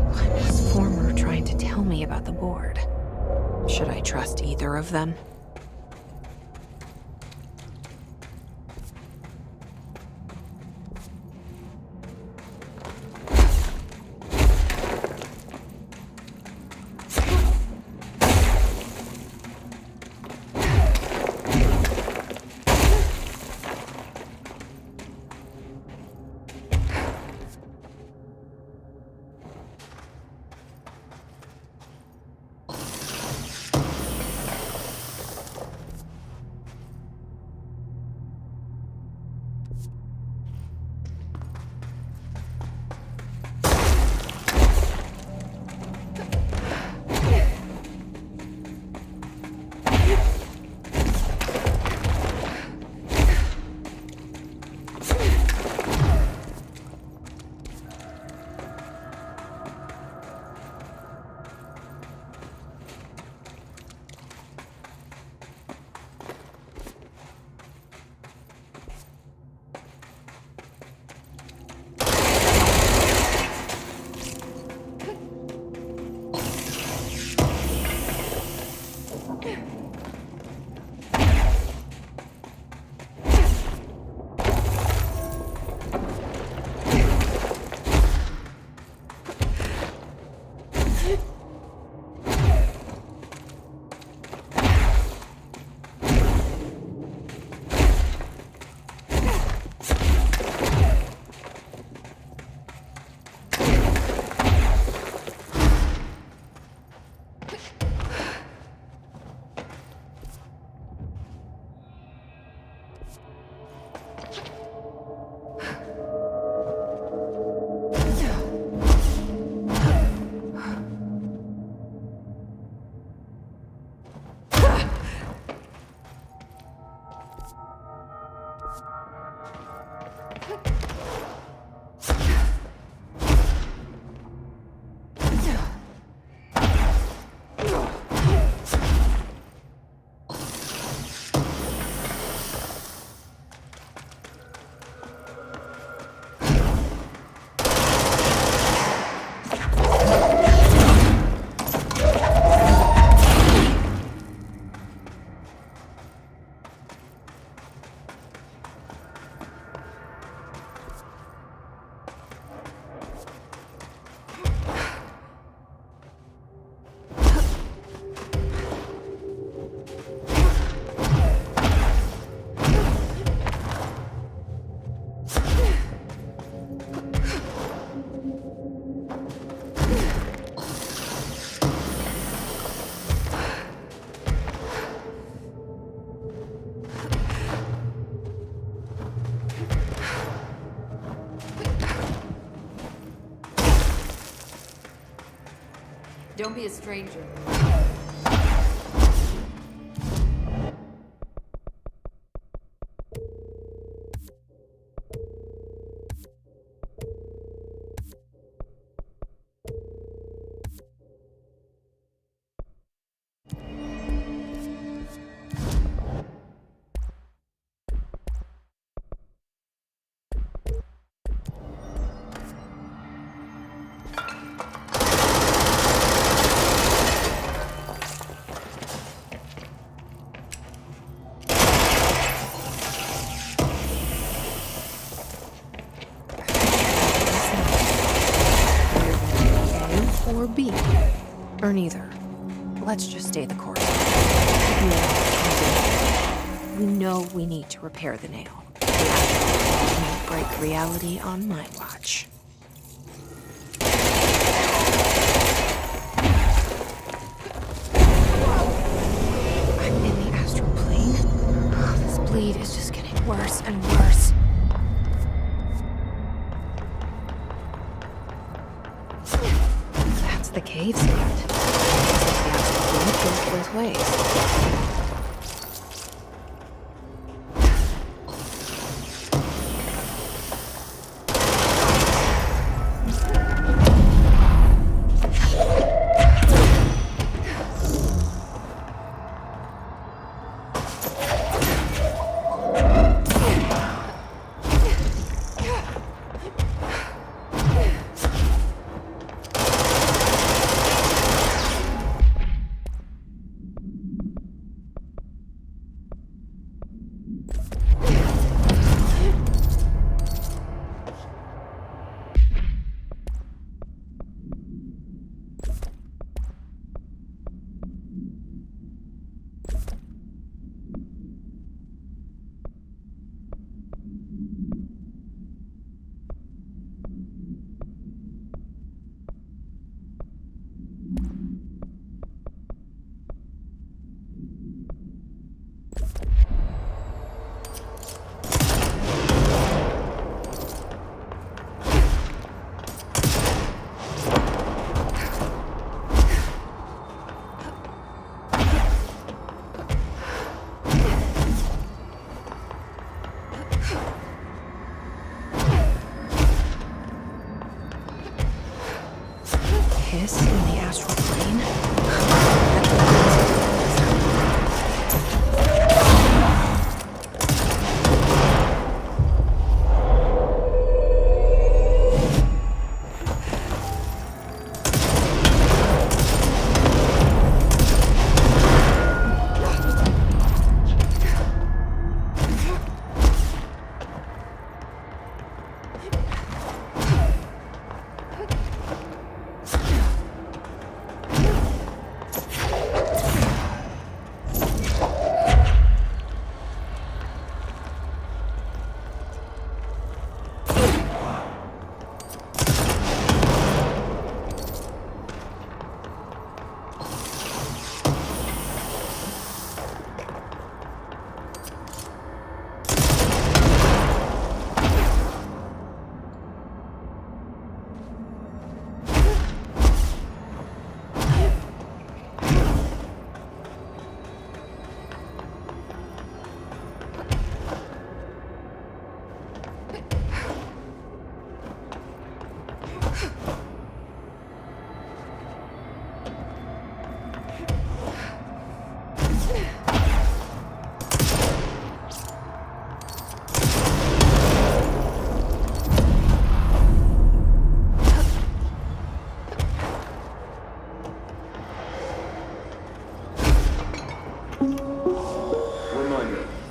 What is Former trying to tell me about the board? Should I trust either of them? Don't be a stranger. Or B. Or neither. Let's just stay the course. We know we need to repair the nail. It won't break reality on my watch. I'm in the Astral Plane. This bleed is just getting worse and worse. The cave stand. The Astral Plane goes both ways. Kiss in the Astral Plane?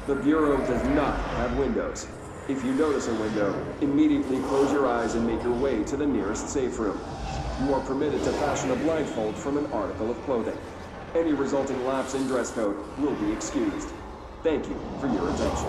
The Bureau does not have windows. If you notice a window, immediately close your eyes and make your way to the nearest safe room. You are permitted to fashion a blindfold from an article of clothing. Any resulting lapse in dress code will be excused. Thank you for your attention.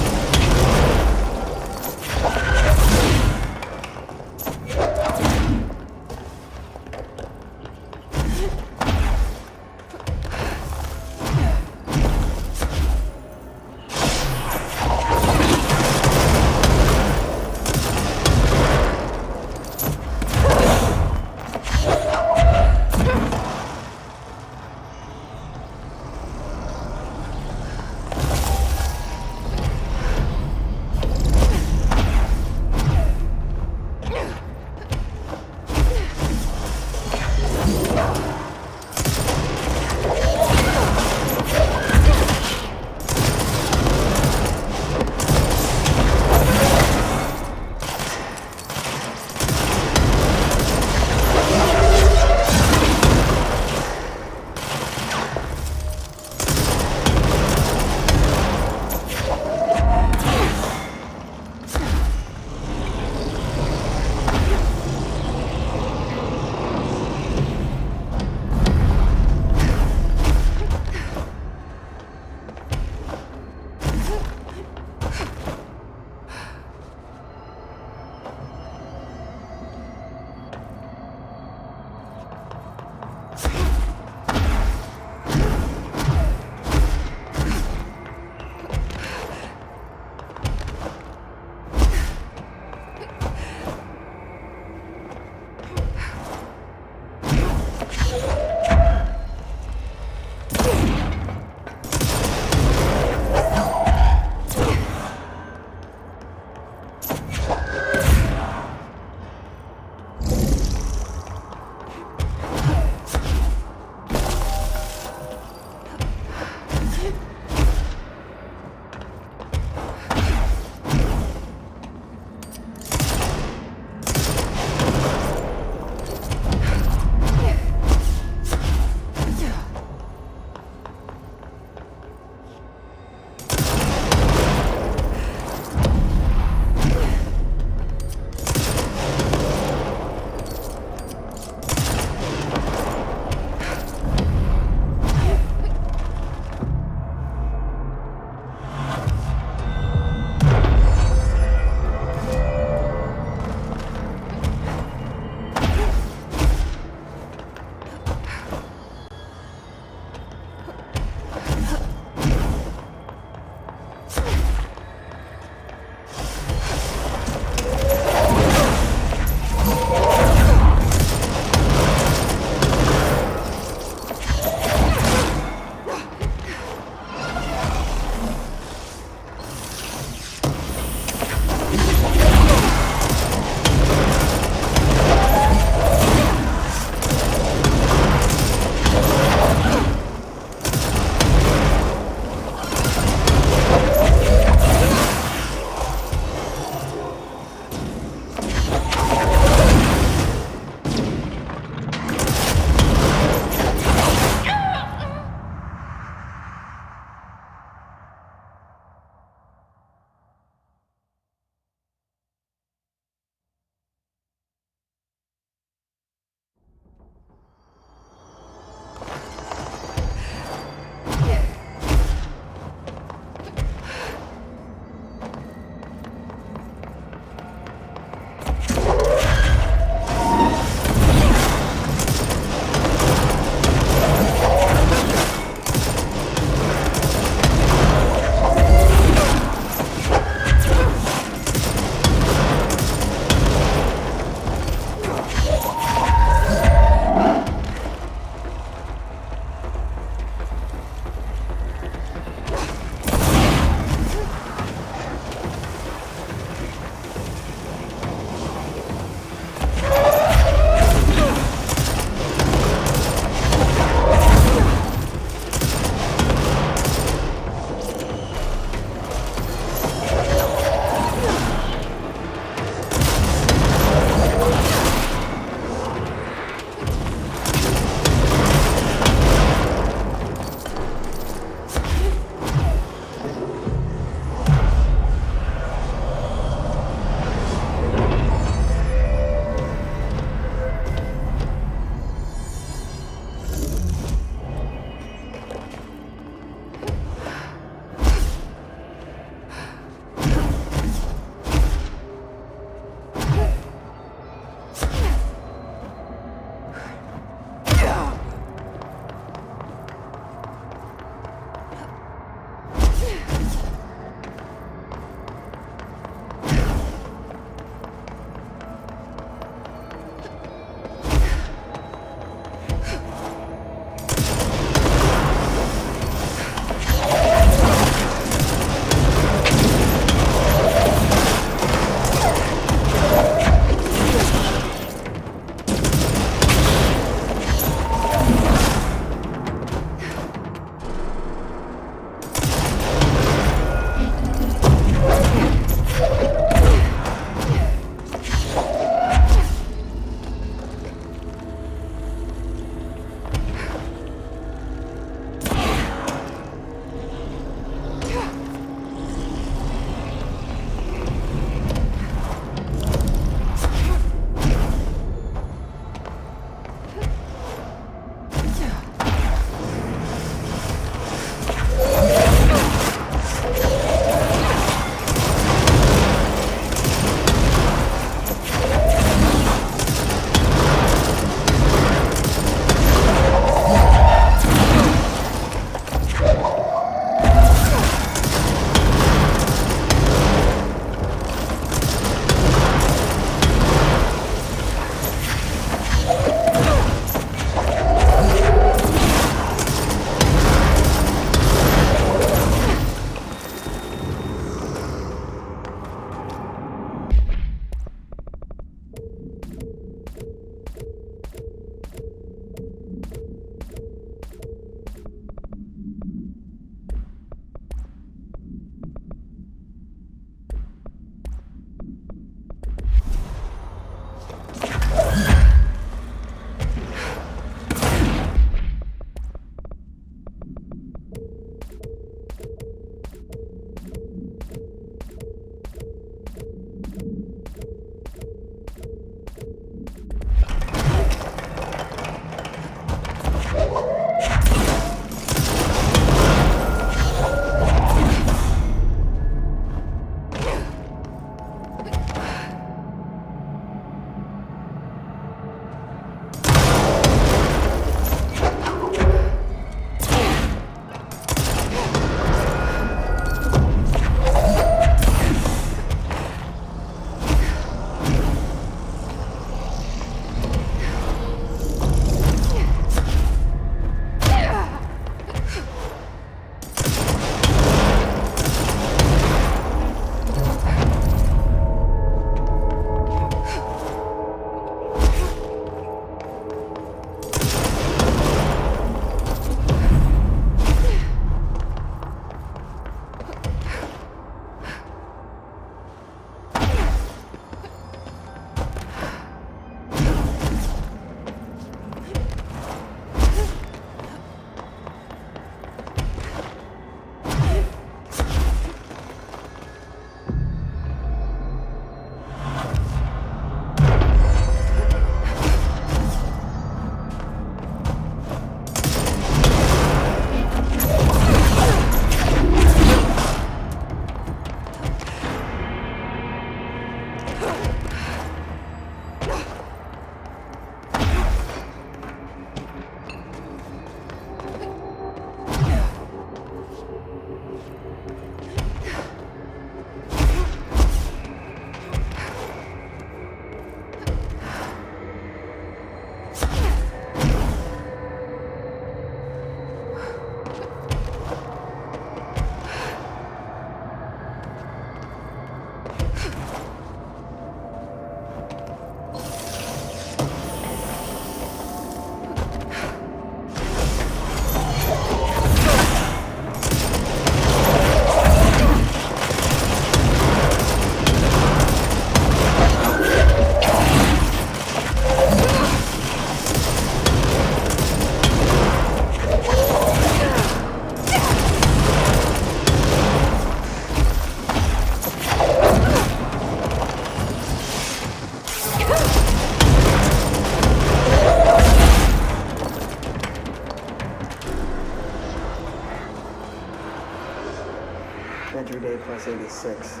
since '86.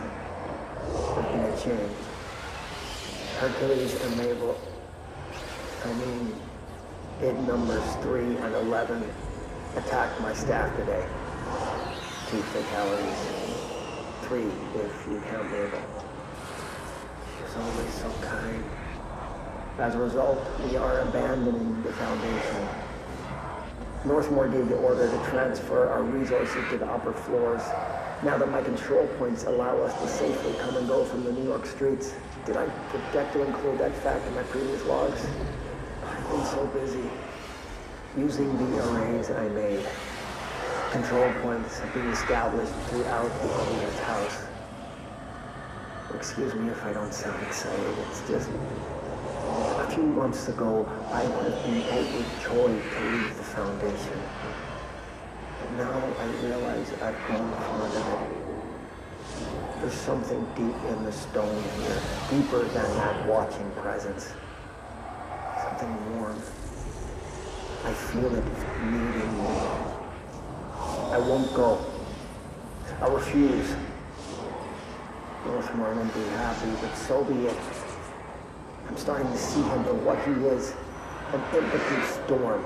There's been a change. Hercules and Mabel, bid numbers 3 and 11 attacked my staff today. 2 fatalities. 3 if you count Mabel. She was always so kind. As a result, we are abandoning the Foundation. Northmore gave the order to transfer our resources to the upper floors. Now that my control points allow us to safely come and go from the New York streets, did I forget to include that fact in my previous logs? I've been so busy using the arrays I made. Control points have been established throughout the owner's house. Excuse me if I don't sound excited, it's just... A few months ago, I would have been overjoyed to leave the Foundation. But now I realize I've grown fond of it. There's something deep in the stone here, deeper than that watching presence. Something warm. I feel it needing me. I won't go. I refuse. Northmore won't be happy, but so be it. I'm starting to see him for what he is. An empathy storm.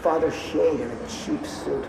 Father Shade in a cheap suit.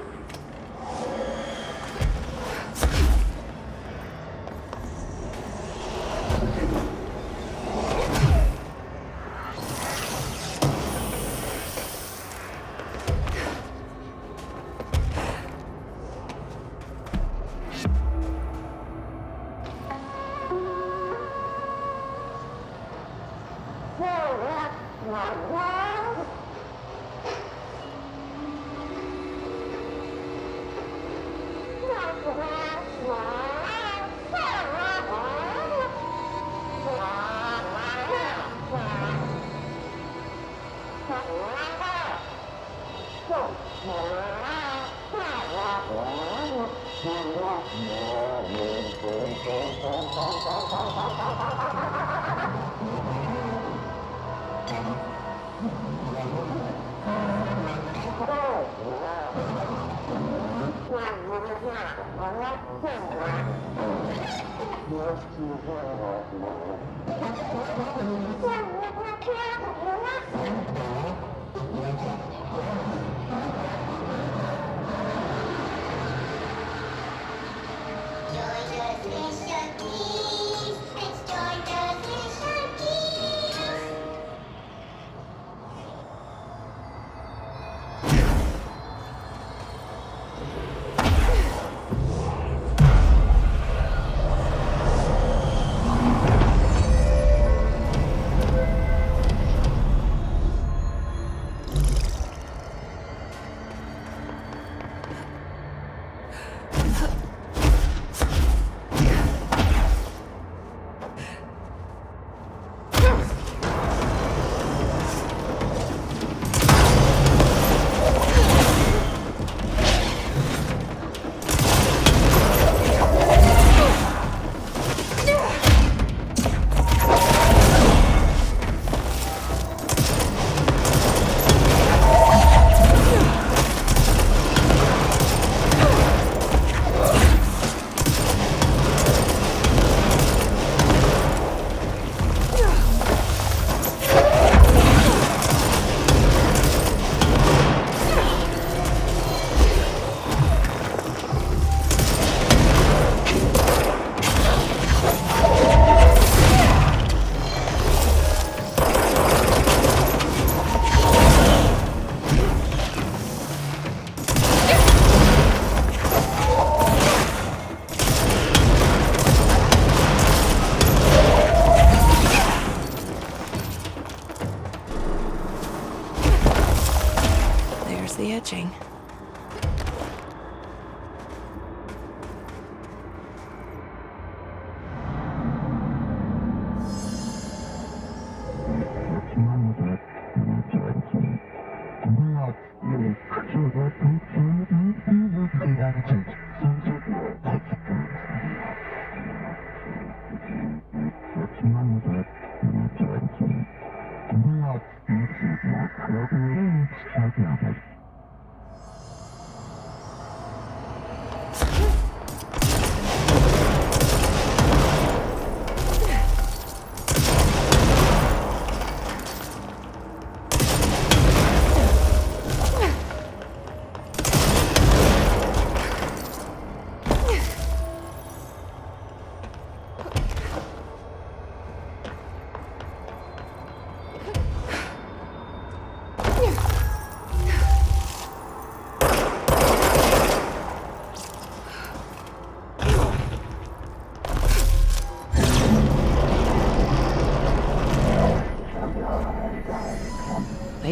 The etching.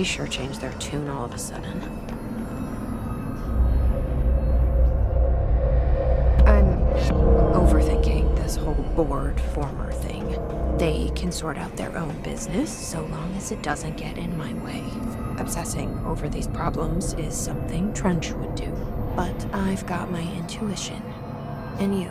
They sure changed their tune all of a sudden. I'm overthinking this whole board former thing. They can sort out their own business so long as it doesn't get in my way. Obsessing over these problems is something Trench would do. But I've got my intuition. And you.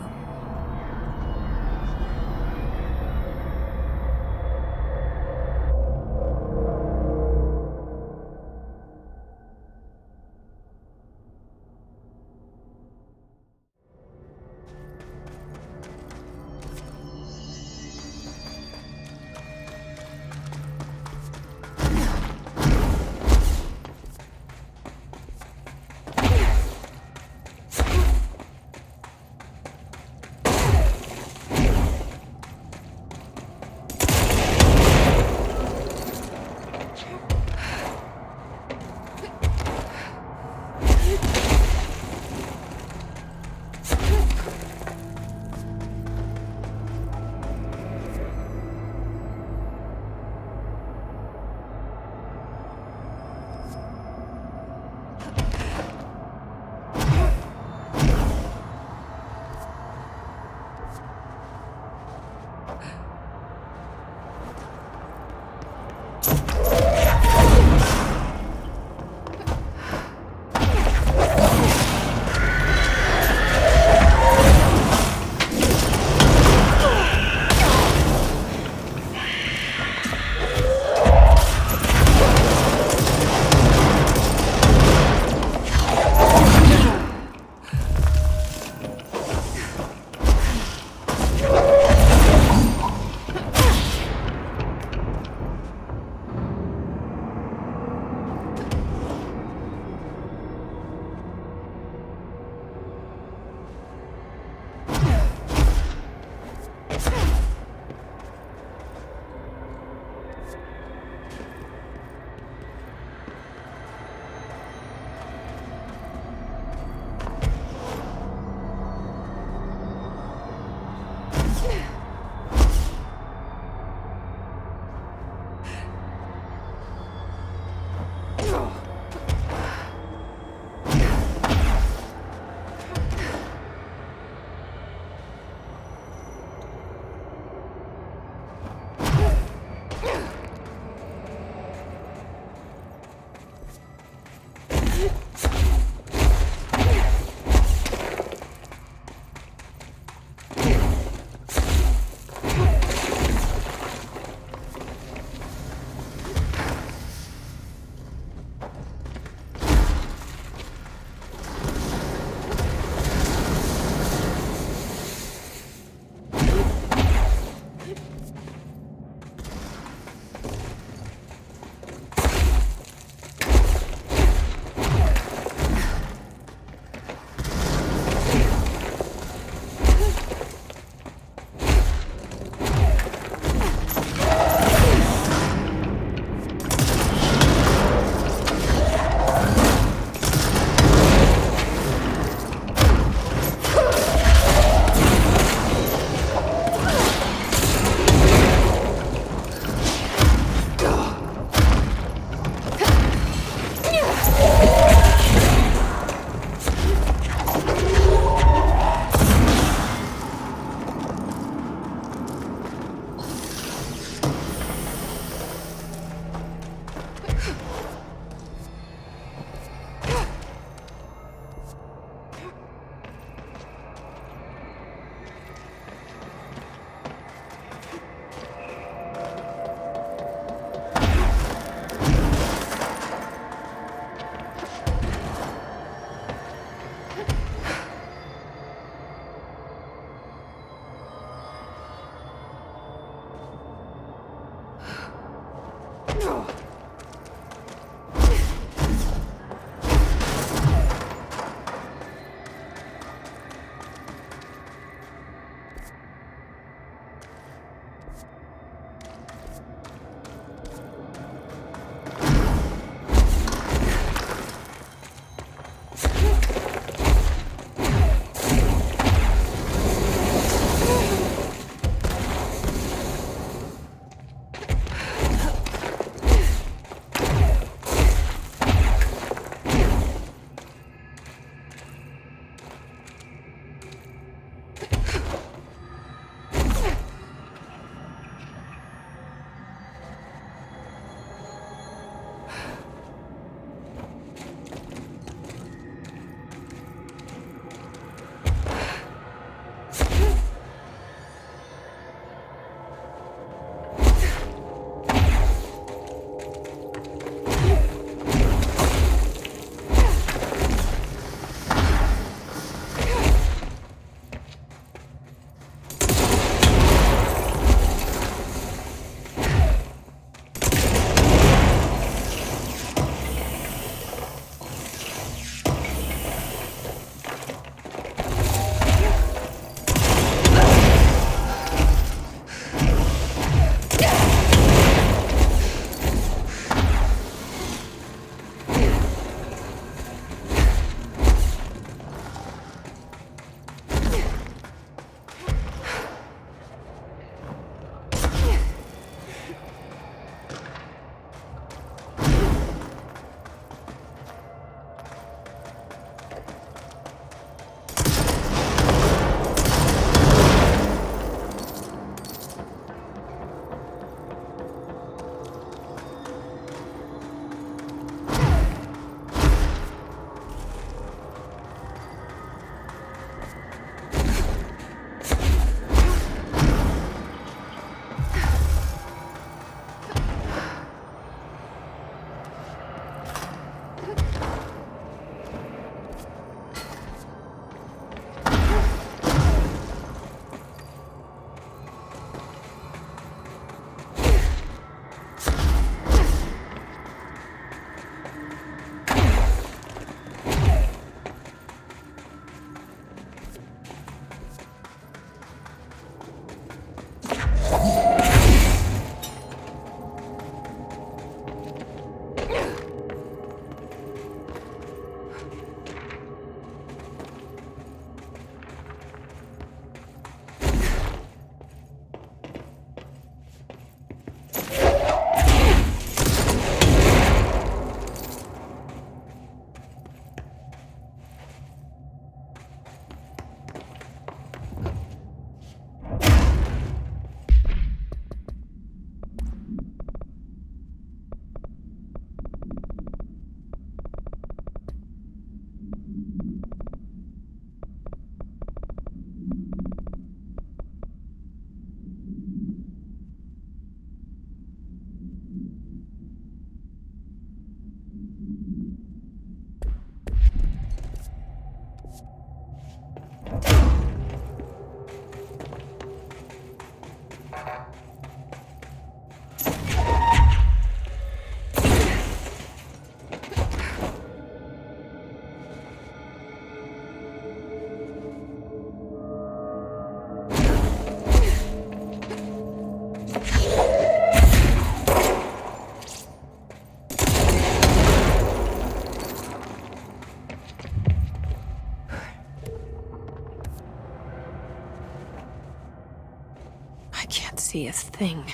see a thing.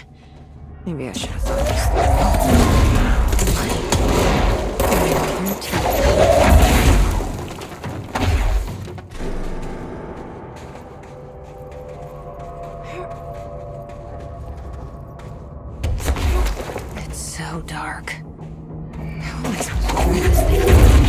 Maybe I should have thought this through. Another TV. It's so dark. How am I supposed to drive this thing?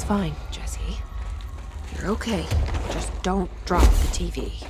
Fine, Jesse. You're okay. Just don't drop the TV.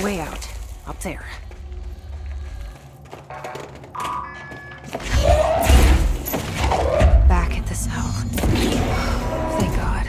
way out. Up there. Back at the cell. Thank God.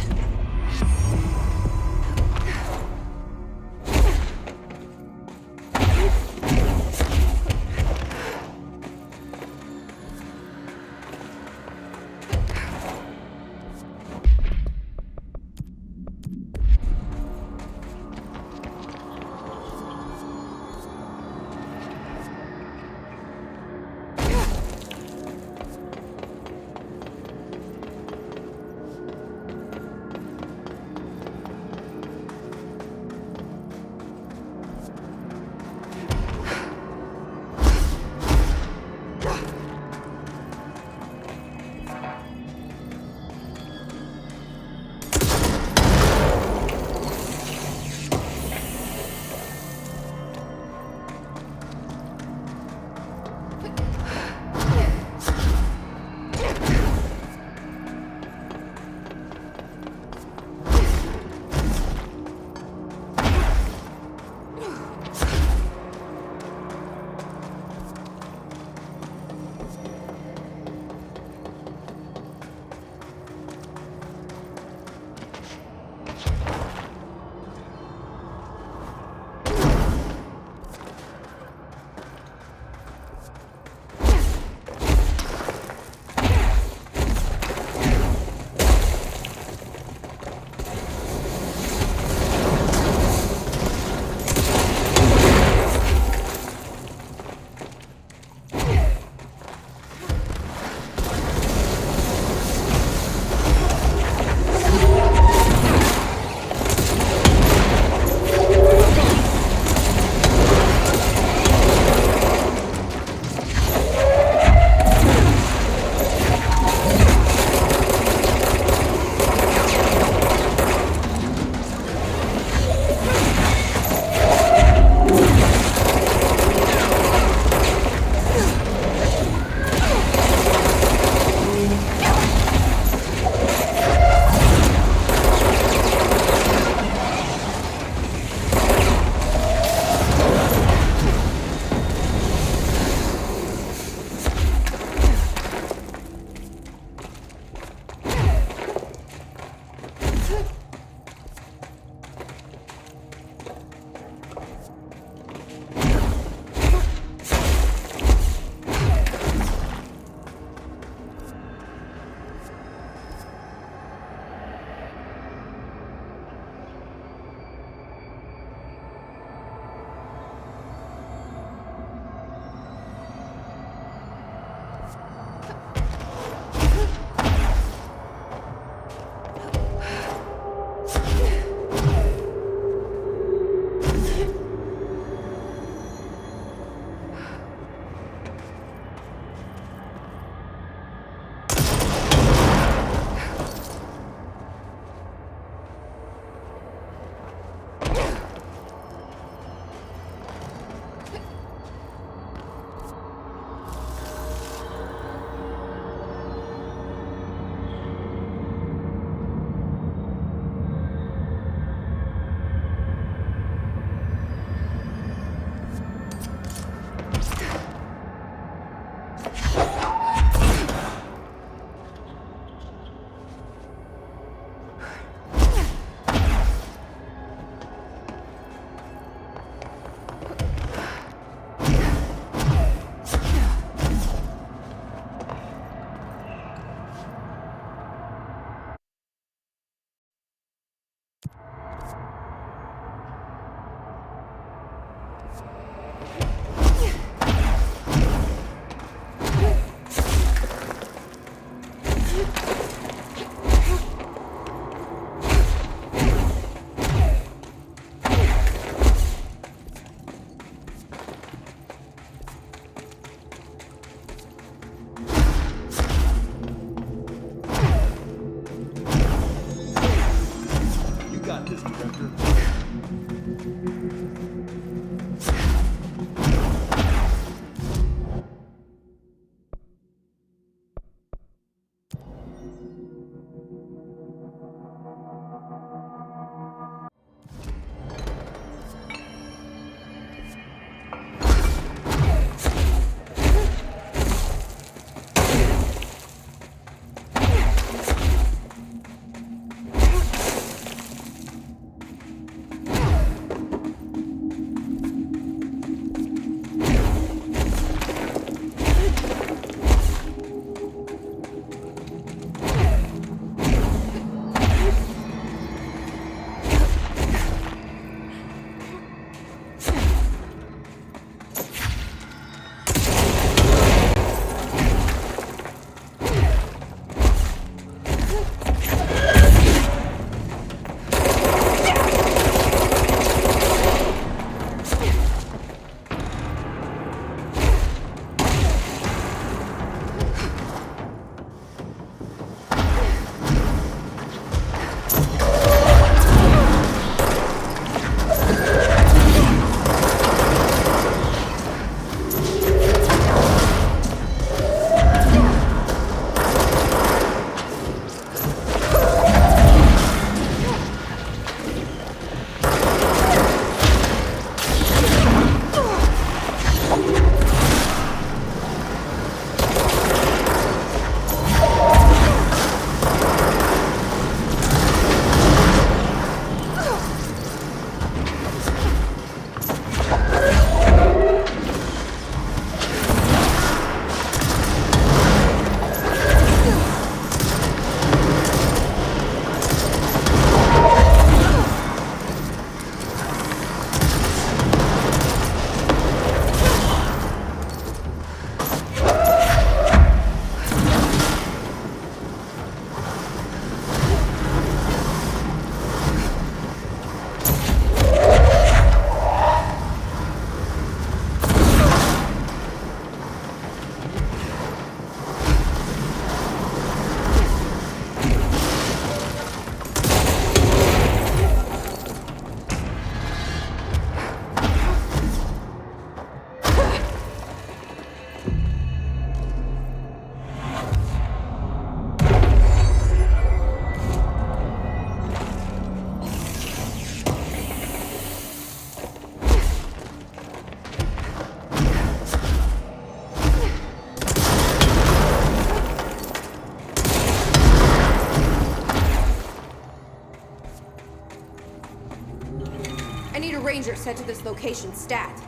ranger said to this location stat.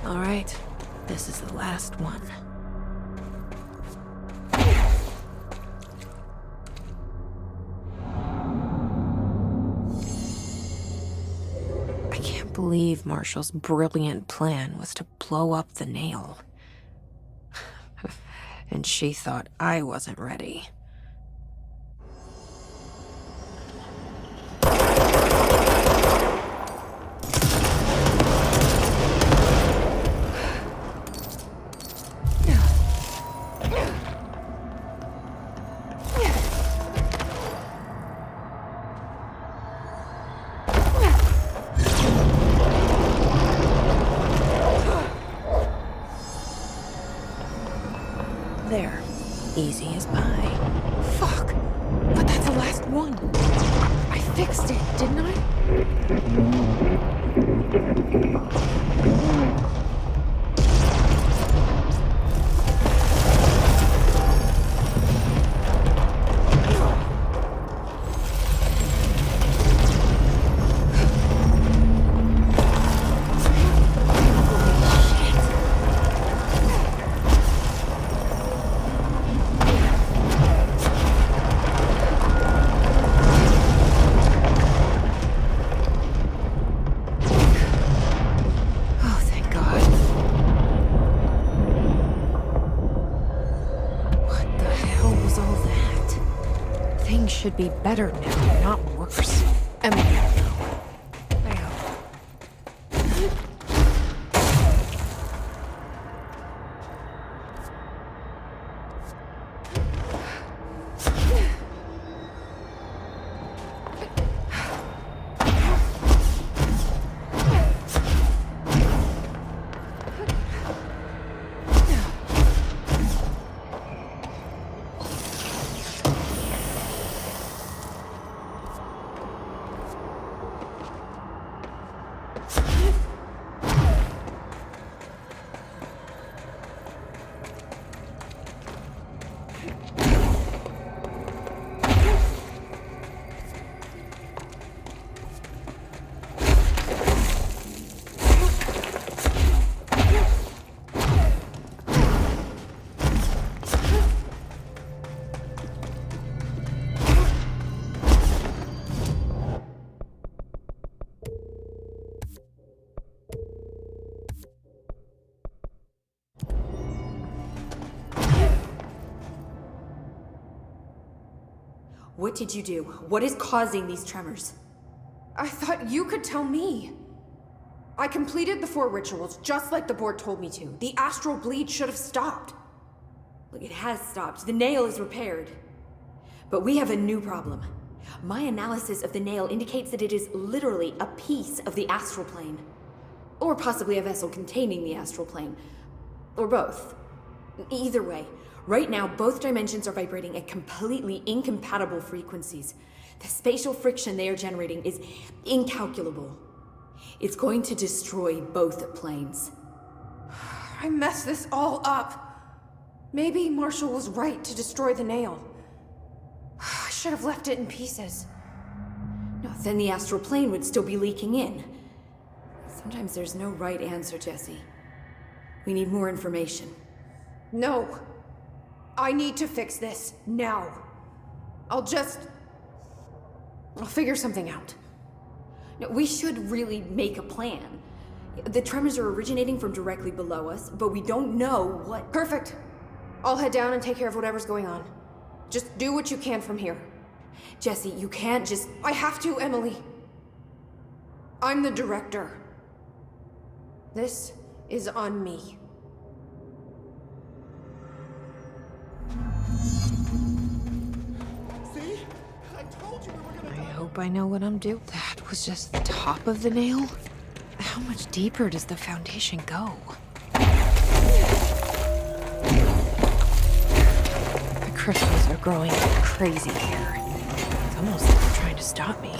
All right, this is the last one. I can't believe Marshall's brilliant plan was to blow up the nail. And she thought I wasn't ready. There. Easy as pie. Fuck! But that's the last one. I fixed it, didn't I? Should be better now, not worse. Emily. What did you do? What is causing these tremors? I thought you could tell me. I completed the 4 rituals just like the board told me to. The astral bleed should have stopped. Look, it has stopped. The nail is repaired. But we have a new problem. My analysis of the nail indicates that it is literally a piece of the astral plane. Or possibly a vessel containing the astral plane. Or both. Either way, right now both dimensions are vibrating at completely incompatible frequencies. The spatial friction they are generating is incalculable. It's going to destroy both planes. I messed this all up. Maybe Marshall was right to destroy the nail. I should have left it in pieces. No, then the astral plane would still be leaking in. Sometimes there's no right answer, Jesse. We need more information. No. I need to fix this now. I'll figure something out. No, we should really make a plan. The tremors are originating from directly below us, but we don't know what... Perfect. I'll head down and take care of whatever's going on. Just do what you can from here. Jesse, you can't just... I have to, Emily. I'm the director. This is on me. See? I told you we were gonna... I hope I know what I'm doing. That was just the top of the nail? How much deeper does the foundation go? The crystals are growing like crazy here. It's almost like they're trying to stop me.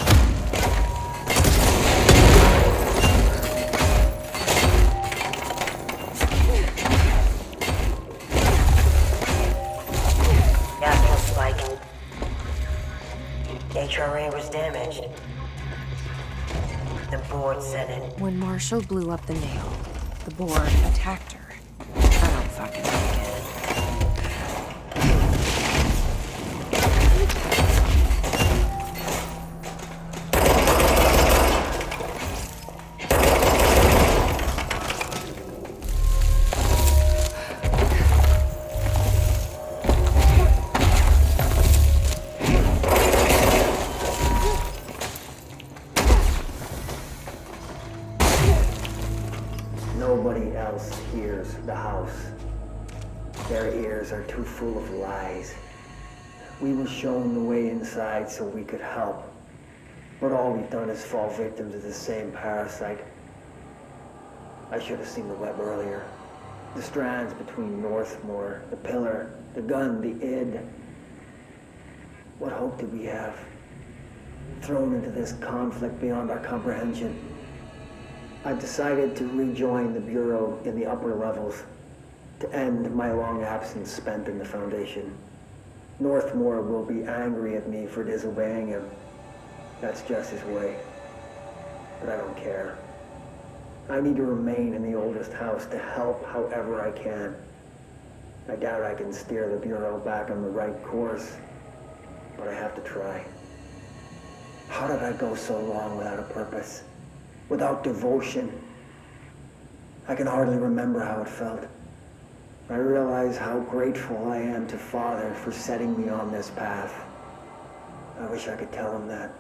Astral spike. HRA was damaged. The board said it. When Marshall blew up the nail, the board attacked her. I don't fucking like it. Nobody else hears the house. Their ears are too full of lies. We were shown the way inside so we could help. But all we've done is fall victim to the same parasite. I should have seen the web earlier. The strands between Northmore, the pillar, the gun, the id. What hope did we have? Thrown into this conflict beyond our comprehension. I've decided to rejoin the Bureau in the upper levels to end my long absence spent in the Foundation. Northmore will be angry at me for disobeying him. That's just his way. But I don't care. I need to remain in the oldest house to help however I can. I doubt I can steer the Bureau back on the right course, but I have to try. How did I go so long without a purpose? Without devotion? I can hardly remember how it felt. I realize how grateful I am to Father for setting me on this path. I wish I could tell him that.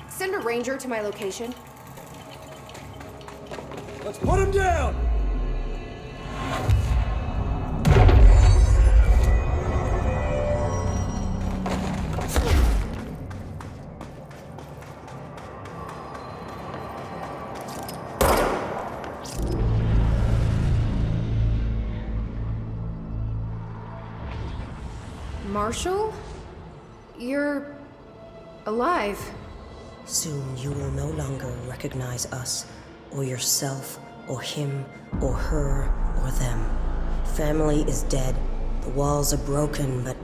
Send a ranger to my location. Let's put him down! Marshall? You're alive. Soon you will no longer recognize us, or yourself, or him, or her, or them. Family is dead. The walls are broken, but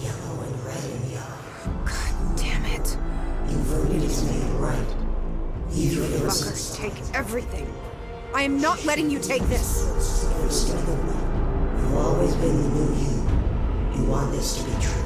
yellow and red in the eye. God damn it. You voted is made right. Leave your innocence. Fuckers take everything. I am not letting you take this. You're still the one. You've always been the new you. You want this to be true.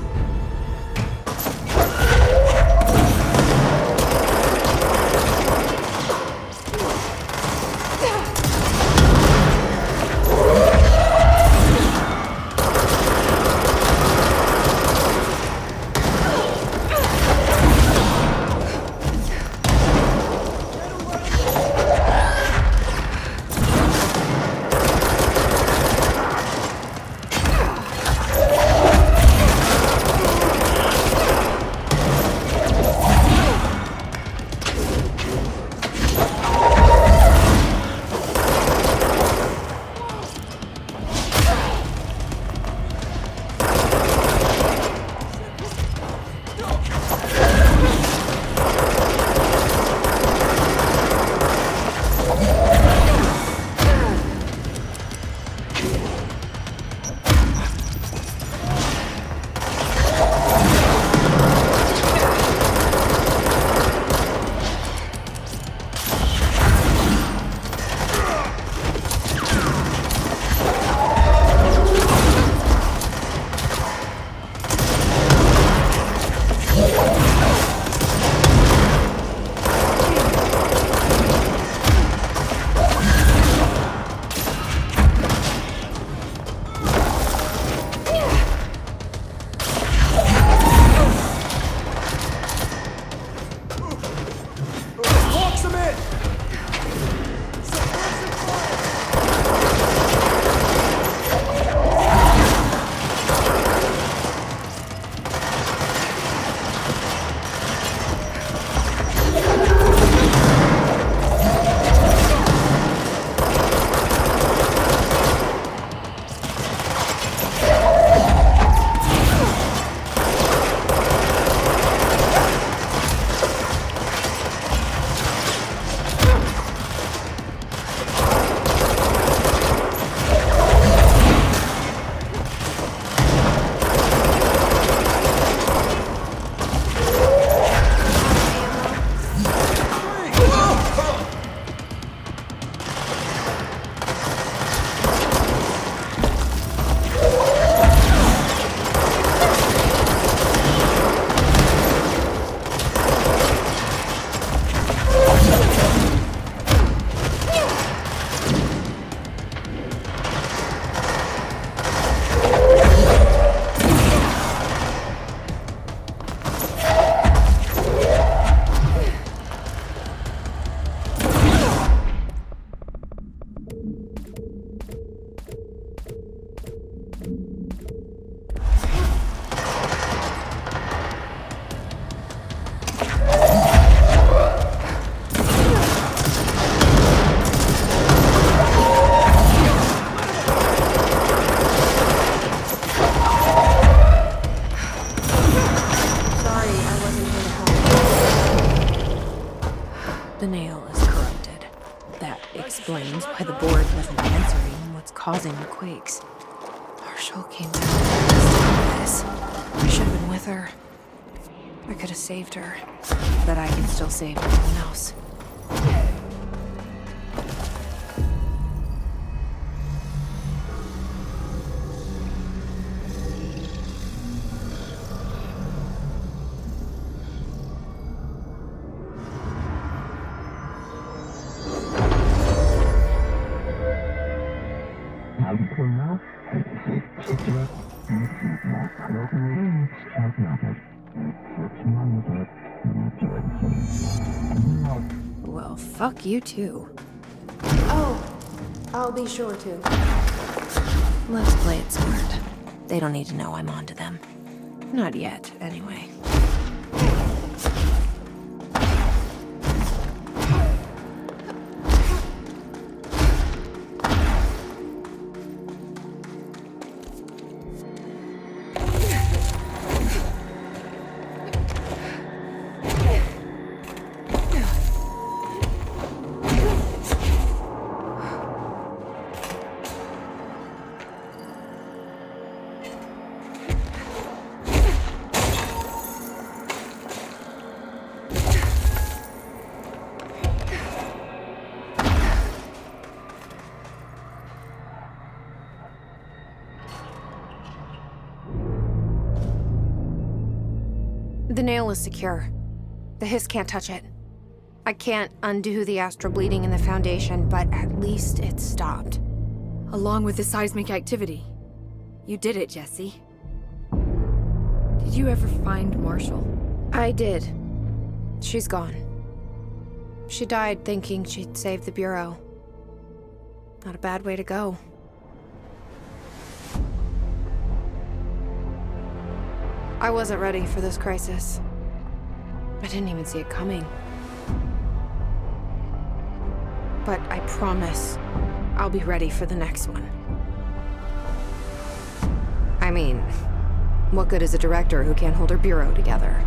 The nail is corrupted. That explains why the board wasn't answering what's causing the quakes. Marshall came back to this. I should have been with her. I could have saved her. But I can still save everyone else. Well, fuck you too. Oh, I'll be sure to. Let's play it smart. They don't need to know I'm onto them. Not yet, anyway. The nail is secure. The hiss can't touch it. I can't undo the astral bleeding in the Foundation, but at least it's stopped. Along with the seismic activity. You did it, Jesse. Did you ever find Marshall? I did. She's gone. She died thinking she'd save the Bureau. Not a bad way to go. I wasn't ready for this crisis. I didn't even see it coming. But I promise I'll be ready for the next one. I mean, what good is a director who can't hold her bureau together?